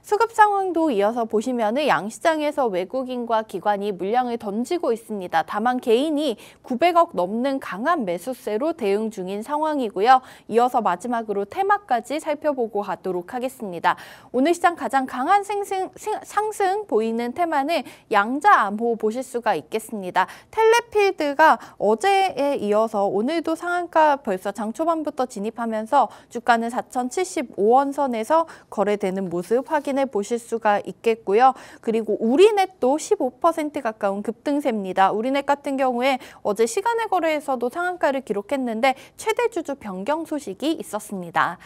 수급 상황도 이어서 보시면은 양시장에서 외국인과 기관이 물량을 던지고 있습니다. 다만 개인이 900억 넘는 강한 매수세로 대응 중인 상황이고요. 이어서 마지막으로 테마까지 살펴보고 가도록 하겠습니다. 오늘 시장 가장 강한 상승 보이는 테마는 양자암호 보실 수가 있겠습니다. 텔레필드가 어제에 이어서 오늘도 상한가 벌써 장 초반부터 진입하면서 주가는 4,075원 선에서 거래되는 모습 확인해 보실 수가 있겠고요. 그리고 우리넷도 15% 가까운 급등세입니다. 우리넷 같은 경우에 어제 시간의 거래에서도 상한가를 기록했는데 최대 주주 변경 소식이 있었습니다.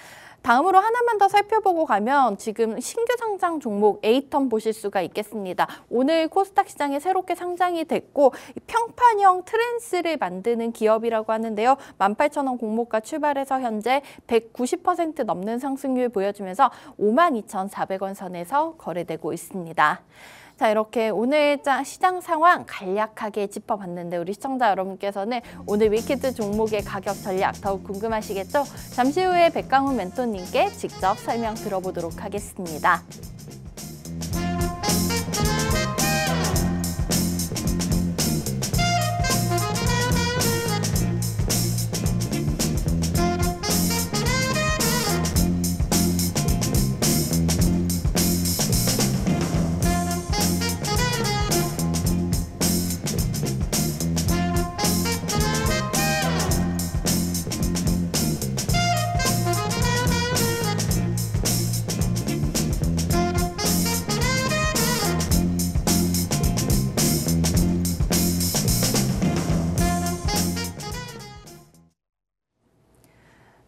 다음으로 하나만 더 살펴보고 가면 지금 신규 상장 종목 에이텀 보실 수가 있겠습니다. 오늘 코스닥 시장에 새롭게 상장이 됐고 평판형 트랜스를 만드는 기업이라고 하는데요. 18,000원 공모가 출발해서 현재 190% 넘는 상승률 보여주면서 52,400원 선에서 거래되고 있습니다. 자, 이렇게 오늘 시장 상황 간략하게 짚어봤는데 우리 시청자 여러분께서는 오늘 위키드 종목의 가격 전략 더욱 궁금하시겠죠? 잠시 후에 백강훈 멘토님께 직접 설명 들어보도록 하겠습니다.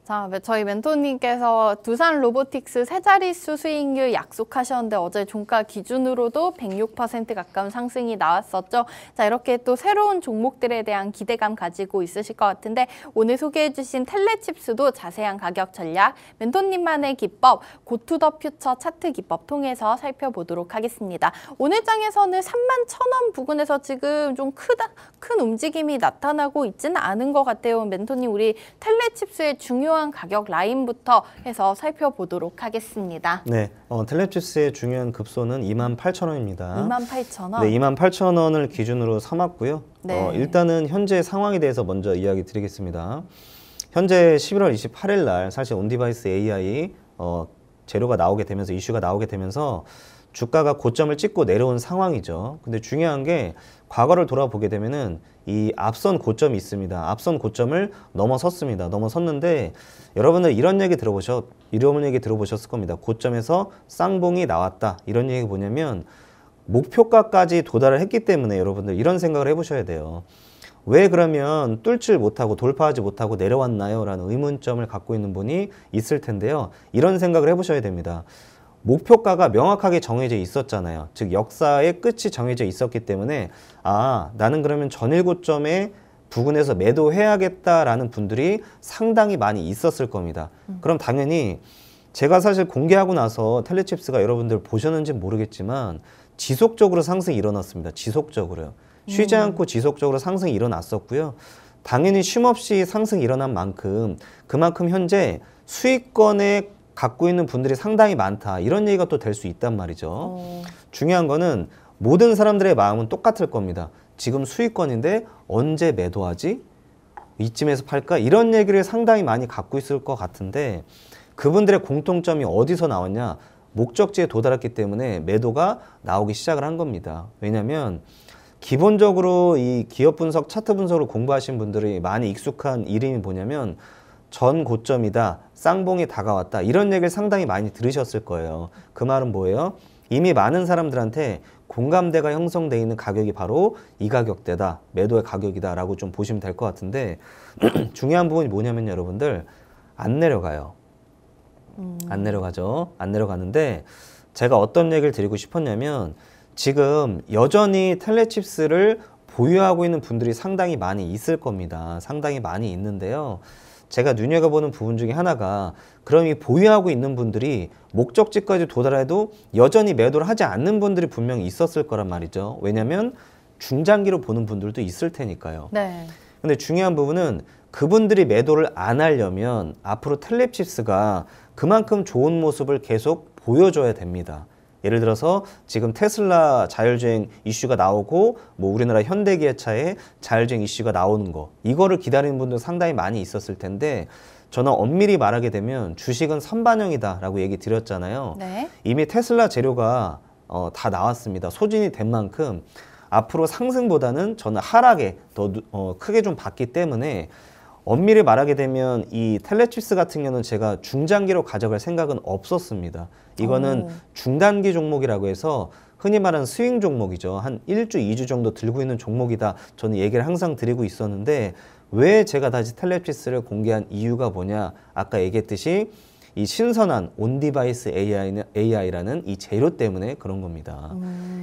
자, 저희 멘토님께서 두산 로보틱스 세 자릿수 수익률 약속하셨는데 어제 종가 기준으로도 106% 가까운 상승이 나왔었죠. 자, 이렇게 또 새로운 종목들에 대한 기대감 가지고 있으실 것 같은데 오늘 소개해주신 텔레칩스도 자세한 가격 전략, 멘토님만의 기법, 고투더퓨처 차트 기법 통해서 살펴보도록 하겠습니다. 오늘 장에서는 31,000원 부근에서 지금 좀 큰 움직임이 나타나고 있지는 않은 것 같아요. 멘토님, 우리 텔레칩스의 중요한 가격 라인부터 해서 살펴보도록 하겠습니다. 네, 텔레칩스의 중요한 급소는 28,000원입니다. 28,000원? 네, 28,000원을 기준으로 삼았고요. 네. 일단은 현재 상황에 대해서 먼저 이야기 드리겠습니다. 현재 11월 28일 날 사실 온디바이스 AI 재료가 나오게 되면서 이슈가 나오게 되면서 주가가 고점을 찍고 내려온 상황이죠. 근데 중요한 게 과거를 돌아보게 되면은 이 앞선 고점이 있습니다. 앞선 고점을 넘어섰습니다. 넘어섰는데 여러분들 이런 얘기 들어보셨을 겁니다. 고점에서 쌍봉이 나왔다. 이런 얘기 뭐냐면 목표가까지 도달을 했기 때문에 여러분들 이런 생각을 해보셔야 돼요. 왜 그러면 뚫질 못하고 돌파하지 못하고 내려왔나요? 라는 의문점을 갖고 있는 분이 있을 텐데요. 이런 생각을 해보셔야 됩니다. 목표가가 명확하게 정해져 있었잖아요. 즉 역사의 끝이 정해져 있었기 때문에 나는 그러면 전일 고점에 부근에서 매도해야겠다라는 분들이 상당히 많이 있었을 겁니다. 그럼 당연히 제가 사실 공개하고 나서 텔레칩스가 여러분들 보셨는지 모르겠지만 지속적으로 상승이 일어났습니다. 지속적으로요. 쉬지 않고 지속적으로 상승이 일어났었고요. 당연히 쉼없이 상승이 일어난 만큼 그만큼 현재 수익권에 갖고 있는 분들이 상당히 많다. 이런 얘기가 또 될 수 있단 말이죠. 중요한 거는 모든 사람들의 마음은 똑같을 겁니다. 지금 수익권인데 언제 매도하지? 이쯤에서 팔까? 이런 얘기를 상당히 많이 갖고 있을 것 같은데 그분들의 공통점이 어디서 나왔냐? 목적지에 도달했기 때문에 매도가 나오기 시작을 한 겁니다. 왜냐하면 기본적으로 이 기업 분석, 차트 분석을 공부하신 분들이 많이 익숙한 이름이 뭐냐면 전 고점이다, 쌍봉이 다가왔다 이런 얘기를 상당히 많이 들으셨을 거예요. 그 말은 뭐예요? 이미 많은 사람들한테 공감대가 형성되어 있는 가격이 바로 이 가격대다, 매도의 가격이다 라고 좀 보시면 될 것 같은데 중요한 부분이 뭐냐면 여러분들 안 내려가요. 안 내려가죠. 안 내려가는데 제가 어떤 얘기를 드리고 싶었냐면 지금 여전히 텔레칩스를 보유하고 있는 분들이 상당히 많이 있을 겁니다. 상당히 많이 있는데요. 제가 눈여겨보는 부분 중에 하나가 그럼 이 보유하고 있는 분들이 목적지까지 도달해도 여전히 매도를 하지 않는 분들이 분명히 있었을 거란 말이죠. 왜냐하면 중장기로 보는 분들도 있을 테니까요. 네. 근데 중요한 부분은 그분들이 매도를 안 하려면 앞으로 텔레칩스가 그만큼 좋은 모습을 계속 보여줘야 됩니다. 예를 들어서 지금 테슬라 자율주행 이슈가 나오고 뭐 우리나라 현대기아차의 자율주행 이슈가 나오는 거 이거를 기다리는 분들 상당히 많이 있었을 텐데 저는 엄밀히 말하게 되면 주식은 선반영이다 라고 얘기 드렸잖아요. 네. 이미 테슬라 재료가 다 나왔습니다. 소진이 된 만큼 앞으로 상승보다는 저는 하락에 더 크게 좀 봤기 때문에 엄밀히 말하게 되면 이 텔레칩스 같은 경우는 제가 중장기로 가져갈 생각은 없었습니다. 이거는 중단기 종목이라고 해서 흔히 말하는 스윙 종목이죠. 한 1주, 2주 정도 들고 있는 종목이다. 저는 얘기를 항상 드리고 있었는데 왜 제가 다시 텔레칩스를 공개한 이유가 뭐냐. 아까 얘기했듯이 이 신선한 온디바이스 AI라는 이 재료 때문에 그런 겁니다.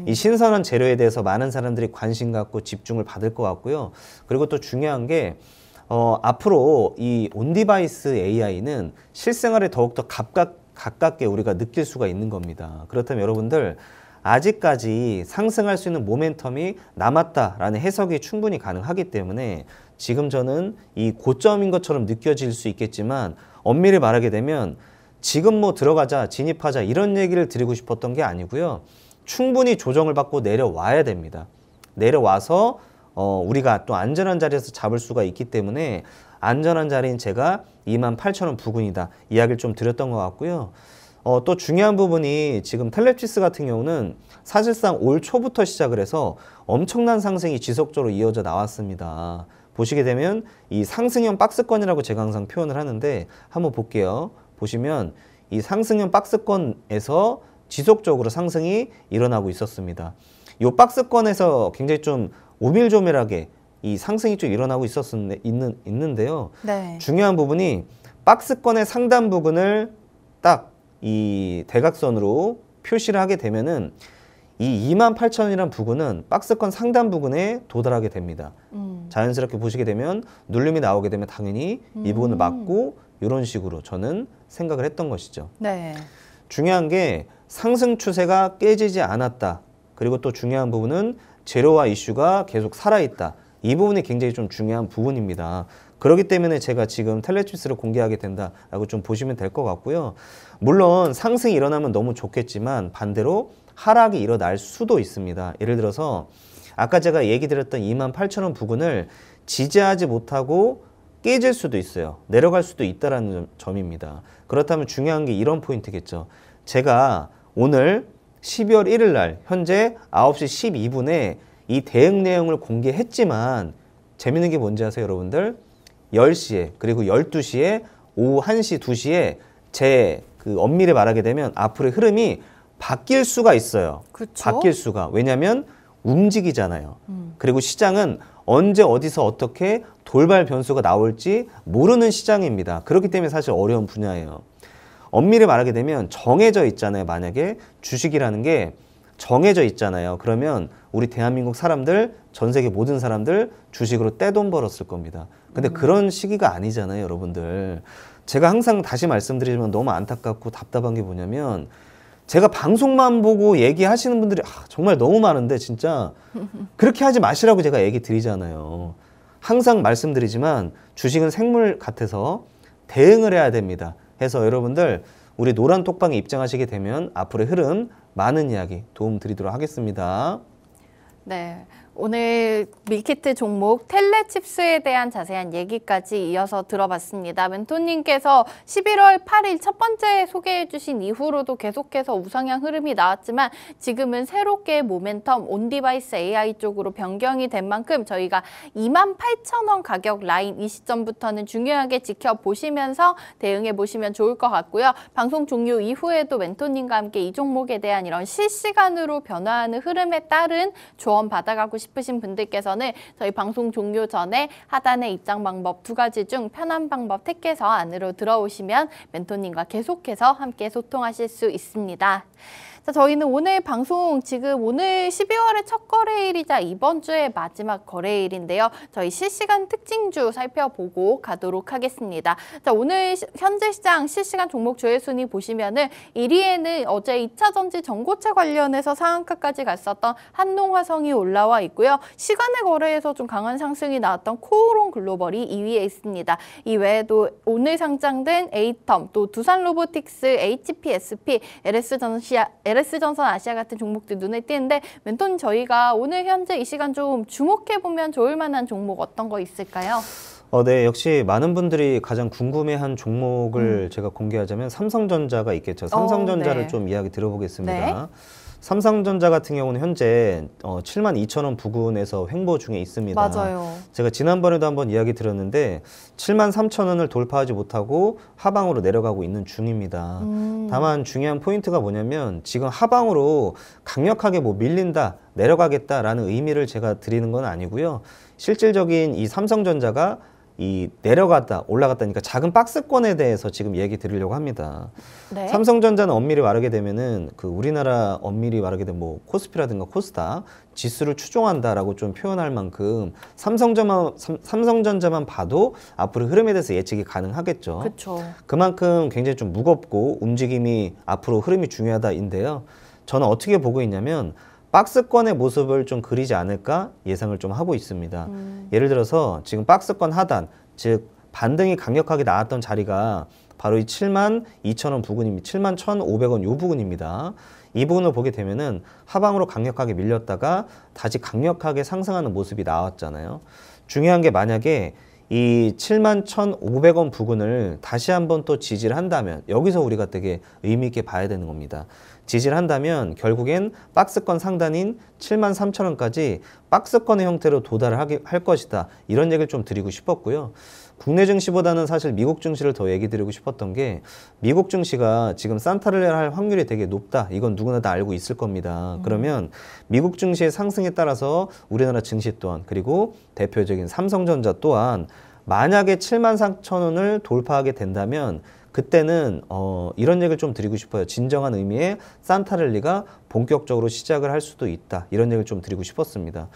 이 신선한 재료에 대해서 많은 사람들이 관심 갖고 집중을 받을 것 같고요. 그리고 또 중요한 게 앞으로 이 온디바이스 AI는 실생활에 더욱더 가깝게 우리가 느낄 수가 있는 겁니다. 그렇다면 여러분들 아직까지 상승할 수 있는 모멘텀이 남았다라는 해석이 충분히 가능하기 때문에 지금 저는 이 고점인 것처럼 느껴질 수 있겠지만 엄밀히 말하게 되면 지금 뭐 들어가자 진입하자 이런 얘기를 드리고 싶었던 게 아니고요. 충분히 조정을 받고 내려와야 됩니다. 내려와서 우리가 또 안전한 자리에서 잡을 수가 있기 때문에 안전한 자리인 제가 28,000원 부근이다 이야기를 좀 드렸던 것 같고요. 또 중요한 부분이 지금 텔레칩스 같은 경우는 사실상 올 초부터 시작을 해서 엄청난 상승이 지속적으로 이어져 나왔습니다. 보시게 되면 이 상승형 박스권이라고 제가 항상 표현을 하는데 한번 볼게요. 보시면 이 상승형 박스권에서 지속적으로 상승이 일어나고 있었습니다. 이 박스권에서 굉장히 좀 오밀조밀하게 이 상승이 좀 일어나고 있는데요. 네. 중요한 부분이 박스권의 상단 부분을 딱 이 대각선으로 표시를 하게 되면은 이 28,000원이라는 부근은 박스권 상단 부근에 도달하게 됩니다. 자연스럽게 보시게 되면 눌림이 나오게 되면 당연히 이 부분을 막고 이런 식으로 저는 생각을 했던 것이죠. 네. 중요한 게 상승 추세가 깨지지 않았다. 그리고 또 중요한 부분은 재료와 이슈가 계속 살아있다. 이 부분이 굉장히 좀 중요한 부분입니다. 그렇기 때문에 제가 지금 텔레칩스를 공개하게 된다라고 좀 보시면 될 것 같고요. 물론 상승이 일어나면 너무 좋겠지만 반대로 하락이 일어날 수도 있습니다. 예를 들어서 아까 제가 얘기 드렸던 28,000원 부근을 지지하지 못하고 깨질 수도 있어요. 내려갈 수도 있다는 점입니다. 그렇다면 중요한 게 이런 포인트겠죠. 제가 오늘 12월 1일 날 현재 9시 12분에 이 대응 내용을 공개했지만 재밌는 게 뭔지 아세요, 여러분들? 10시에 그리고 12시에 오후 1시, 2시에 제 그 엄밀히 말하게 되면 앞으로의 흐름이 바뀔 수가 있어요. 그쵸? 바뀔 수가. 왜냐하면 움직이잖아요. 그리고 시장은 언제 어디서 어떻게 돌발 변수가 나올지 모르는 시장입니다. 그렇기 때문에 사실 어려운 분야예요. 엄밀히 말하게 되면 정해져 있잖아요. 만약에 주식이라는 게 정해져 있잖아요. 그러면 우리 대한민국 사람들, 전 세계 모든 사람들 주식으로 떼돈 벌었을 겁니다. 근데 그런 시기가 아니잖아요, 여러분들. 제가 항상 다시 말씀드리지만 너무 안타깝고 답답한 게 뭐냐면 제가 방송만 보고 얘기하시는 분들이 정말 너무 많은데 진짜 그렇게 하지 마시라고 제가 얘기 드리잖아요. 항상 말씀드리지만 주식은 생물 같아서 대응을 해야 됩니다. 해서 여러분들 우리 노란 톡방에 입장하시게 되면 앞으로의 흐름 많은 이야기 도움 드리도록 하겠습니다. 네. 오늘 밀키트 종목 텔레칩스에 대한 자세한 얘기까지 이어서 들어봤습니다. 멘토님께서 11월 8일 첫 번째 소개해 주신 이후로도 계속해서 우상향 흐름이 나왔지만 지금은 새롭게 모멘텀 온디바이스 AI 쪽으로 변경이 된 만큼 저희가 28,000원 가격 라인 이 시점부터는 중요하게 지켜보시면서 대응해 보시면 좋을 것 같고요. 방송 종료 이후에도 멘토님과 함께 이 종목에 대한 이런 실시간으로 변화하는 흐름에 따른 조언 받아가고 싶으신 분들께서는 저희 방송 종료 전에 하단의 입장 방법 2가지 중 편한 방법 택해서 안으로 들어오시면 멘토님과 계속해서 함께 소통하실 수 있습니다. 자, 저희는 오늘 방송 지금 오늘 12월의 첫 거래일이자 이번 주의 마지막 거래일인데요. 저희 실시간 특징주 살펴보고 가도록 하겠습니다. 자, 오늘 현재 시장 실시간 종목 조회 순위 보시면은 1위에는 어제 2차 전지 전고체 관련해서 상한가까지 갔었던 한농화성이 올라와 있고요. 시간의 거래에서 좀 강한 상승이 나왔던 코오롱 글로벌이 2위에 있습니다. 이 외에도 오늘 상장된 에이텀, 또 두산 로보틱스, HPSP, LS전선 아시아 같은 종목들 눈에 띄는데 멘토님 저희가 오늘 현재 이 시간 좀 주목해보면 좋을 만한 종목 어떤 거 있을까요? 네, 역시 많은 분들이 가장 궁금해한 종목을 제가 공개하자면 삼성전자가 있겠죠. 삼성전자를 네. 좀 이야기 들어보겠습니다. 네. 삼성전자 같은 경우는 현재 72,000원 부근에서 횡보 중에 있습니다. 맞아요. 제가 지난번에도 한번 이야기 드렸는데 73,000원을 돌파하지 못하고 하방으로 내려가고 있는 중입니다. 다만 중요한 포인트가 뭐냐면 지금 하방으로 강력하게 뭐 밀린다, 내려가겠다라는 의미를 제가 드리는 건 아니고요. 실질적인 이 삼성전자가 이 내려갔다 올라갔다니까 작은 박스권에 대해서 지금 얘기 드리려고 합니다. 네. 삼성전자는 엄밀히 말하게 되면은 그 우리나라 엄밀히 말하게 되면 뭐 코스피라든가 코스닥 지수를 추종한다라고 좀 표현할 만큼 삼성전자만 봐도 앞으로 흐름에 대해서 예측이 가능하겠죠. 그렇죠. 그만큼 굉장히 좀 무겁고 움직임이 앞으로 흐름이 중요하다인데요. 저는 어떻게 보고 있냐면 박스권의 모습을 좀 그리지 않을까 예상을 좀 하고 있습니다. 예를 들어서 지금 박스권 하단, 즉 반등이 강력하게 나왔던 자리가 바로 이 72,000원 부근입니다. 71,500원 요 부근입니다. 이 부분을 보게 되면은 하방으로 강력하게 밀렸다가 다시 강력하게 상승하는 모습이 나왔잖아요. 중요한 게 만약에 이 71,500원 부근을 다시 한번 또 지지를 한다면 여기서 우리가 되게 의미 있게 봐야 되는 겁니다. 지지를 한다면 결국엔 박스권 상단인 73,000원까지 박스권의 형태로 도달을 할 것이다. 이런 얘기를 좀 드리고 싶었고요. 국내 증시보다는 사실 미국 증시를 더 얘기 드리고 싶었던 게 미국 증시가 지금 산타를 할 확률이 되게 높다. 이건 누구나 다 알고 있을 겁니다. 그러면 미국 증시의 상승에 따라서 우리나라 증시 또한 그리고 대표적인 삼성전자 또한 만약에 74,000원을 돌파하게 된다면 그때는 이런 얘기를 좀 드리고 싶어요. 진정한 의미의 산타랠리가 본격적으로 시작을 할 수도 있다. 이런 얘기를 좀 드리고 싶었습니다.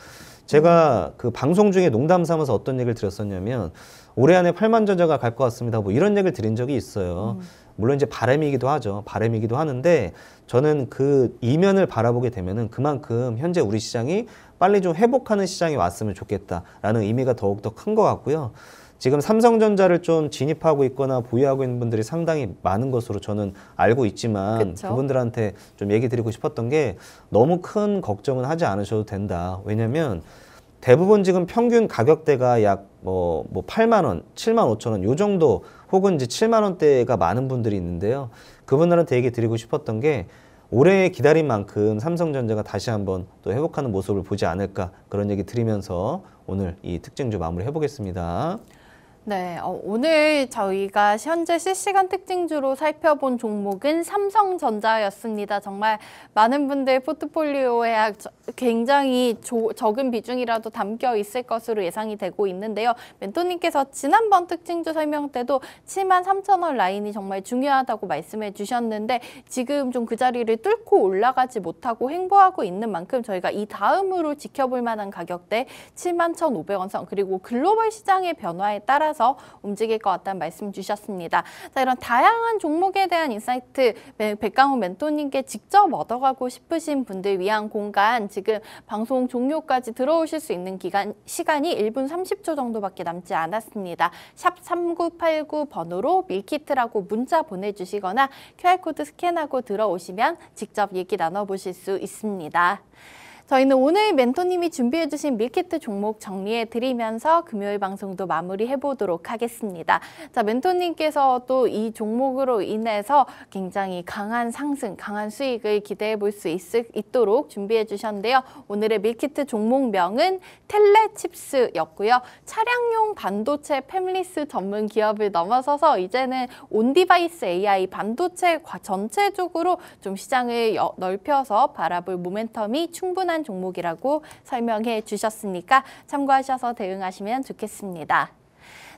제가 그 방송 중에 농담 삼아서 어떤 얘기를 드렸었냐면 올해 안에 8만 전자가 갈 것 같습니다. 뭐 이런 얘기를 드린 적이 있어요. 물론 이제 바람이기도 하죠. 바람이기도 하는데 저는 그 이면을 바라보게 되면은 그만큼 현재 우리 시장이 빨리 좀 회복하는 시장이 왔으면 좋겠다라는 의미가 더욱더 큰 것 같고요. 지금 삼성전자를 좀 진입하고 있거나 보유하고 있는 분들이 상당히 많은 것으로 저는 알고 있지만 그쵸? 그분들한테 좀 얘기 드리고 싶었던 게 너무 큰 걱정은 하지 않으셔도 된다. 왜냐면 대부분 지금 평균 가격대가 약 뭐 8만 원, 7만 5천 원 요 정도 혹은 이제 7만 원대가 많은 분들이 있는데요. 그분들한테 얘기 드리고 싶었던 게 올해 기다린 만큼 삼성전자가 다시 한번 또 회복하는 모습을 보지 않을까 그런 얘기 드리면서 오늘 이 특징주 마무리해 보겠습니다. 네, 오늘 저희가 현재 실시간 특징주로 살펴본 종목은 삼성전자였습니다. 정말 많은 분들 포트폴리오에 굉장히 적은 비중이라도 담겨 있을 것으로 예상이 되고 있는데요. 멘토님께서 지난번 특징주 설명 때도 73,000원 라인이 정말 중요하다고 말씀해 주셨는데 지금 좀 그 자리를 뚫고 올라가지 못하고 횡보하고 있는 만큼 저희가 이 다음으로 지켜볼 만한 가격대 71,500원 선 그리고 글로벌 시장의 변화에 따라서 움직일 것 같다는 말씀 주셨습니다. 자, 이런 다양한 종목에 대한 인사이트 백강훈 멘토님께 직접 얻어가고 싶으신 분들 위한 공간 지금 방송 종료까지 들어오실 수 있는 시간이 1분 30초 정도밖에 남지 않았습니다. 샵 3989 번호로 밀키트라고 문자 보내주시거나 QR코드 스캔하고 들어오시면 직접 얘기 나눠보실 수 있습니다. 저희는 오늘 멘토님이 준비해주신 밀키트 종목 정리해드리면서 금요일 방송도 마무리해보도록 하겠습니다. 자, 멘토님께서 또 이 종목으로 인해서 굉장히 강한 상승, 강한 수익을 기대해볼 수 있도록 준비해주셨는데요. 오늘의 밀키트 종목명은 텔레칩스였고요. 차량용 반도체 팹리스 전문 기업을 넘어서서 이제는 온디바이스 AI 반도체 전체적으로 좀 시장을 넓혀서 바라볼 모멘텀이 충분한 종목이라고 설명해 주셨으니까 참고하셔서 대응하시면 좋겠습니다.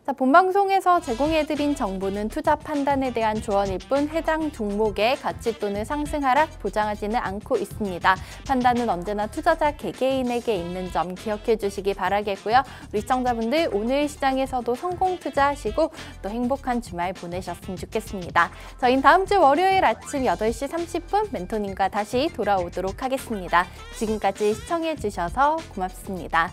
자, 본방송에서 제공해드린 정보는 투자 판단에 대한 조언일 뿐 해당 종목의 가치 또는 상승 하락 보장하지는 않고 있습니다. 판단은 언제나 투자자 개개인에게 있는 점 기억해 주시기 바라겠고요. 우리 시청자분들 오늘 시장에서도 성공 투자하시고 또 행복한 주말 보내셨으면 좋겠습니다. 저희는 다음 주 월요일 아침 8시 30분 멘토님과 다시 돌아오도록 하겠습니다. 지금까지 시청해 주셔서 고맙습니다.